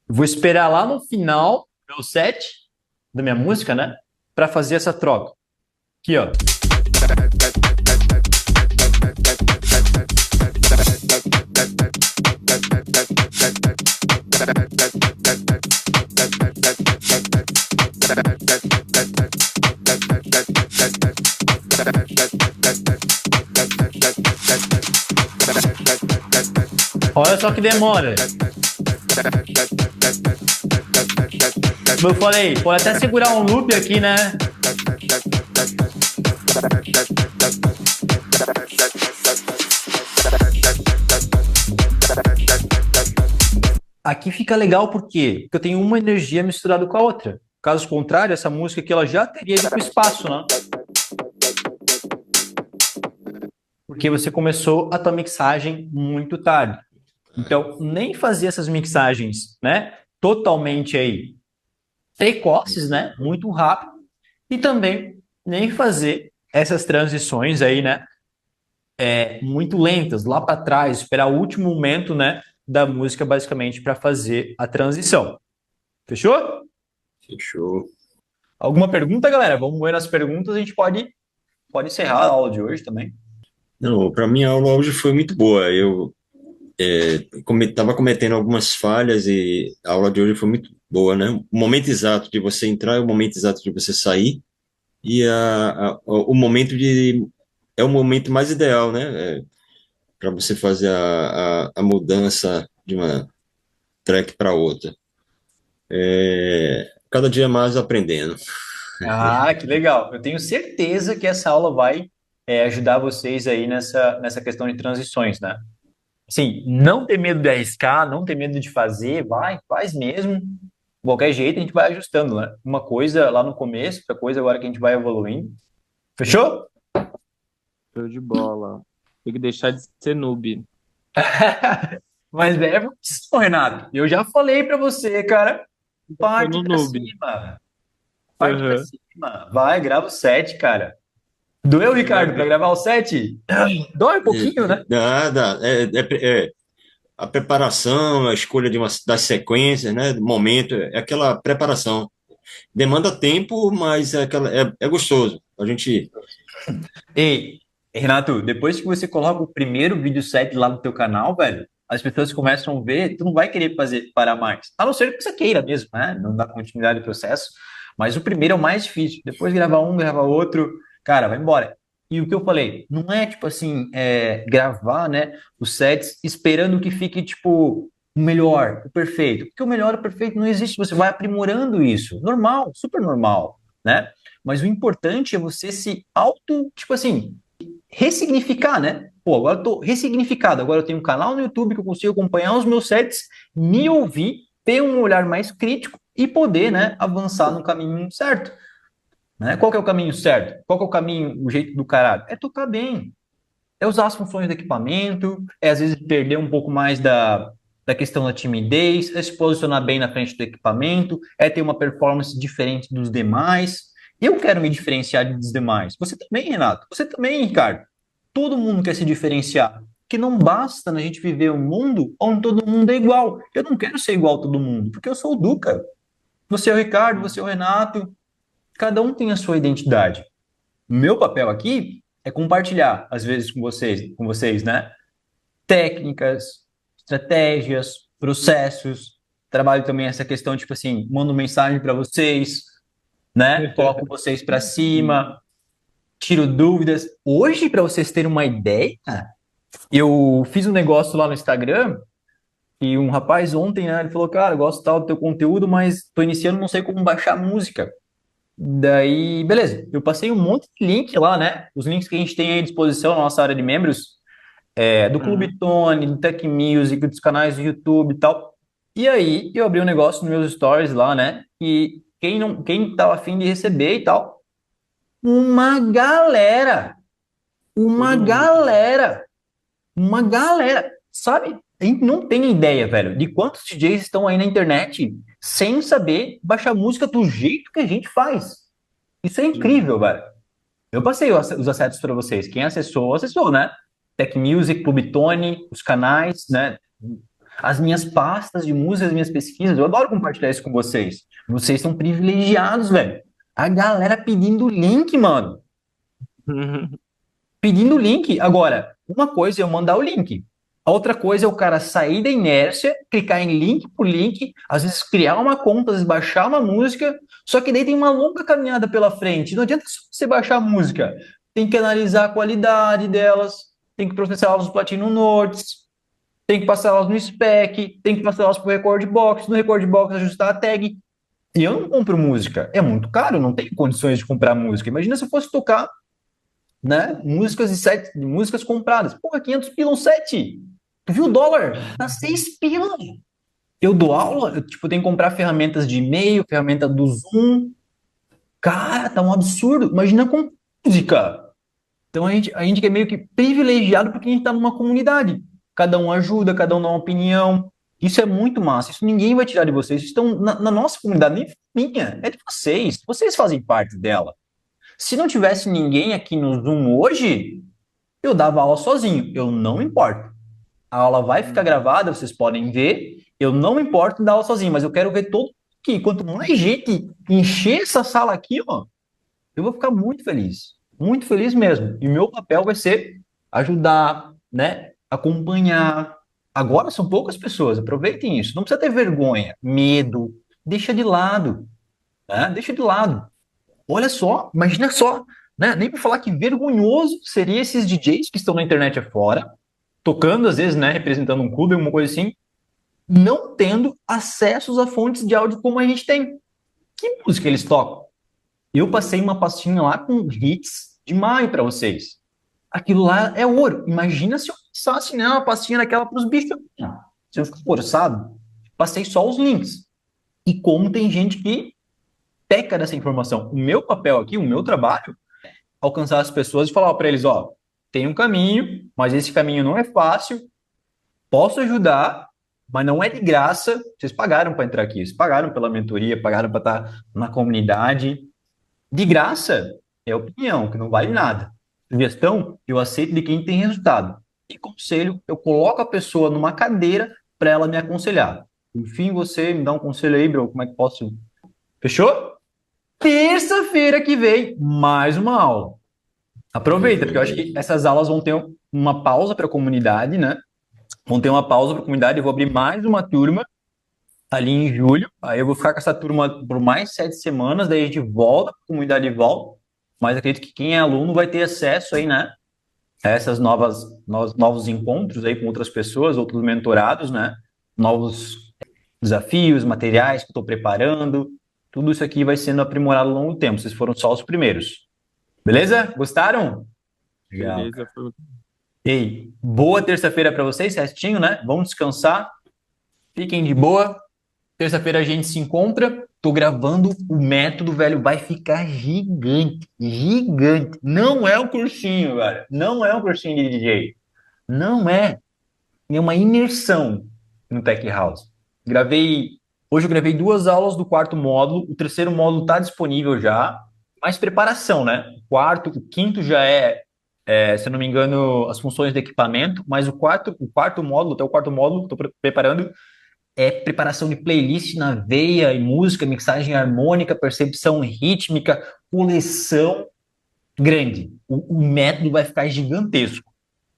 Vou esperar lá no final do meu set, da minha música, né? Para fazer essa troca. Aqui, ó. Olha só que demora. Como eu falei, pode até segurar um loop aqui, né? Aqui fica legal por quê? Porque eu tenho uma energia misturada com a outra. Caso contrário, essa música aqui ela já teria ido para o espaço, né? Porque você começou a tua mixagem muito tarde. Então, nem fazer essas mixagens, né, totalmente aí precoces, né, muito rápido, e também nem fazer essas transições aí, né, muito lentas, lá para trás, esperar o último momento, né, da música basicamente para fazer a transição. Fechou? Fechou. Alguma pergunta, galera? Vamos ver nas perguntas, a gente pode encerrar a aula de hoje também. Não, para mim a aula hoje foi muito boa. Eu estava cometendo algumas falhas e a aula de hoje foi muito boa, né? O momento exato de você entrar e o momento exato de você sair e o momento é o momento mais ideal, né? Para você fazer a mudança de uma track para outra. Cada dia mais aprendendo. Ah, que legal. Eu tenho certeza que essa aula vai ajudar vocês aí nessa questão de transições, né? Assim, não ter medo de arriscar, não ter medo de fazer, faz mesmo. De qualquer jeito a gente vai ajustando, né? Uma coisa lá no começo, outra coisa agora que a gente vai evoluindo. Fechou? Show de bola. Tem que deixar de ser noob. Mas é evolução, Renato. Eu já falei pra você, cara. Parte no pra noob. cima. Parte pra Uhum. cima. Vai, grava o set, cara. Doeu, Ricardo, pra gravar o set? Dói um pouquinho, né? Nada, a preparação, a escolha das sequências, né, do momento, é aquela preparação. Demanda tempo, mas é gostoso. A gente Ei, Renato, depois que você coloca o primeiro vídeo set lá no teu canal, velho, as pessoas começam a ver, tu não vai querer parar mais. A não ser que você queira mesmo, né? Não dá continuidade no processo. Mas o primeiro é o mais difícil. Depois gravar um, gravar outro, cara, vai embora. E o que eu falei, não é tipo assim, gravar, né, os sets esperando que fique tipo o melhor, o perfeito. Porque o melhor, o perfeito não existe, você vai aprimorando isso. Normal, super normal, né? Mas o importante é você se tipo assim, ressignificar, né? Pô, agora eu tô ressignificado, agora eu tenho um canal no YouTube que eu consigo acompanhar os meus sets, me ouvir, ter um olhar mais crítico e poder, né, avançar no caminho certo. Né? Qual que é o caminho certo? Qual que é o caminho, o jeito do caralho? É tocar bem. É usar as funções do equipamento, é às vezes perder um pouco mais da questão da timidez, é se posicionar bem na frente do equipamento, é ter uma performance diferente dos demais. Eu quero me diferenciar dos demais. Você também, Renato. Você também, Ricardo. Todo mundo quer se diferenciar. Que não basta na gente viver um mundo onde todo mundo é igual. Eu não quero ser igual a todo mundo, porque eu sou o Duca. Você é o Ricardo, você é o Renato. Cada um tem a sua identidade. O meu papel aqui é compartilhar, às vezes, com vocês, né? Técnicas, estratégias, processos. Trabalho também essa questão, tipo assim, mando mensagem para vocês, né? Coloco vocês para cima, tiro dúvidas. Hoje, para vocês terem uma ideia, eu fiz um negócio lá no Instagram e um rapaz ontem, né? Ele falou, cara, eu gosto tal do teu conteúdo, mas tô iniciando, não sei como baixar música. Daí, beleza. Eu passei um monte de link lá, né? Os links que a gente tem aí à disposição na nossa área de membros, do Uhum. Clube Tony, do Tech Music, dos canais do YouTube e tal. E aí, eu abri um negócio nos meus stories lá, né? E quem tava afim de receber e tal, uma galera, uma Todo mundo. galera, uma galera, sabe? A gente não tem ideia, velho, de quantos DJs estão aí na internet sem saber baixar música do jeito que a gente faz. Isso é Sim. incrível, velho. Eu passei os acessos para vocês. Quem acessou, acessou, né? Tech Music, Clube Tony, os canais, né? As minhas pastas de música, as minhas pesquisas. Eu adoro compartilhar isso com vocês. Vocês são privilegiados, velho. A galera pedindo link, mano. Pedindo link. Agora, uma coisa é eu mandar o link. A outra coisa é o cara sair da inércia, clicar em link por link, às vezes criar uma conta, às vezes baixar uma música, só que daí tem uma longa caminhada pela frente. Não adianta só você baixar a música. Tem que analisar a qualidade delas, tem que processar elas no Platinum Notes, tem que passar elas no spec, tem que passar elas pro Record Box, no Record Box ajustar a tag. E eu não compro música. É muito caro, eu não tenho condições de comprar música. Imagina se eu fosse tocar, né? Músicas compradas. Porra, 500 pila um set. Tu viu o dólar? Tá 6 pila. Eu dou aula, eu tipo, tenho que comprar ferramentas de e-mail, ferramenta do Zoom. Cara, tá um absurdo. Imagina com música. Então a gente é meio que privilegiado porque a gente tá numa comunidade. Cada um ajuda, cada um dá uma opinião. Isso é muito massa. Isso ninguém vai tirar de vocês. Vocês estão na nossa comunidade, nem minha, é de vocês. Vocês fazem parte dela. Se não tivesse ninguém aqui no Zoom hoje, eu dava aula sozinho. Eu não me importo. A aula vai ficar gravada, vocês podem ver. Eu não me importo em dar aula sozinho, mas eu quero ver todo mundo aqui. Quanto mais gente encher essa sala aqui, ó, eu vou ficar muito feliz. Muito feliz mesmo. E o meu papel vai ser ajudar, né? Acompanhar. Agora são poucas pessoas, aproveitem isso. Não precisa ter vergonha, medo. Deixa de lado, né? Deixa de lado. Olha só, imagina só, né? Nem para falar que vergonhoso seria esses DJs que estão na internet afora, tocando às vezes, né, representando um clube, alguma coisa assim, não tendo acessos a fontes de áudio como a gente tem. Que música eles tocam? Eu passei uma pastinha lá com hits de maio para vocês. Aquilo lá é ouro. Imagina se eu passasse, né, uma pastinha daquela para os bichos. Se eu ficar forçado, passei só os links. E como tem gente que peca dessa informação. O meu papel aqui, o meu trabalho, alcançar as pessoas e falar para eles, ó, tem um caminho, mas esse caminho não é fácil, posso ajudar, mas não é de graça. Vocês pagaram para entrar aqui, vocês pagaram pela mentoria, pagaram para estar na comunidade. De graça é opinião, que não vale nada. Sugestão, eu aceito de quem tem resultado. E conselho, eu coloco a pessoa numa cadeira para ela me aconselhar. Enfim, você me dá um conselho aí, bro, como é que posso? Fechou? Terça-feira que vem, mais uma aula. Aproveita, porque eu acho que essas aulas vão ter uma pausa para a comunidade, né? Vão ter uma pausa para a comunidade. Eu vou abrir mais uma turma ali em julho. Aí eu vou ficar com essa turma por mais 7 semanas. Daí a gente volta para a comunidade de volta. Mas acredito que quem é aluno vai ter acesso aí, né? A essas novos encontros aí com outras pessoas, outros mentorados, né? Novos desafios, materiais que eu estou preparando. Tudo isso aqui vai sendo aprimorado ao longo do tempo. Vocês foram só os primeiros. Beleza? Gostaram? Legal, Beleza, cara. foi. Ei, boa terça-feira para vocês, restinho, né? Vamos descansar. Fiquem de boa. Terça-feira a gente se encontra. tô gravando o método, velho, vai ficar gigante, gigante. Não é um cursinho, velho. Não é um cursinho de DJ. Não é. É uma imersão no Tech House. Hoje eu gravei 2 aulas do quarto módulo. O terceiro módulo está disponível já. Mais preparação, né? O quinto já se eu não me engano, as funções de equipamento. Mas o quarto módulo, até o quarto módulo que estou preparando, é preparação de playlist na veia e música, mixagem harmônica, percepção rítmica, coleção grande. O método vai ficar gigantesco.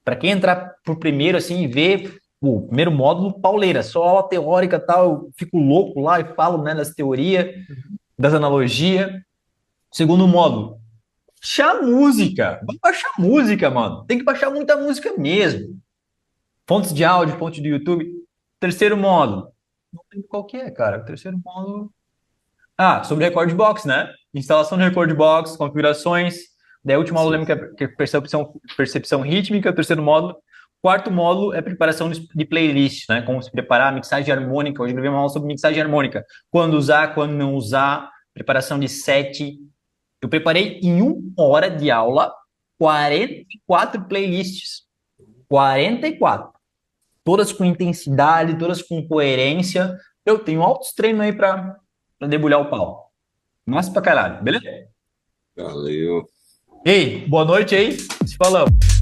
Para quem entrar por primeiro, assim, e ver o primeiro módulo, pauleira, só aula teórica e tal, eu fico louco lá e falo, né, das teorias, das analogias. Segundo módulo, baixar música. Vai baixar música, mano. Tem que baixar muita música mesmo. Fontes de áudio, fonte do YouTube. Terceiro módulo. Não lembro qual que é, cara. O terceiro módulo. Ah, sobre Record Box, né? Instalação do Record Box, configurações. Daí, o último módulo lembra que é percepção rítmica, o terceiro módulo. Quarto módulo é preparação de playlist, né? Como se preparar, mixagem harmônica. Hoje eu gravei uma aula sobre mixagem harmônica. Quando usar, quando não usar. Preparação de set. Eu preparei em 1 hora de aula 44 playlists. 44. Todas com intensidade, todas com coerência. Eu tenho altos treinos aí para debulhar o pau. Massa pra caralho, beleza? Valeu. Ei, boa noite aí. Se falamos.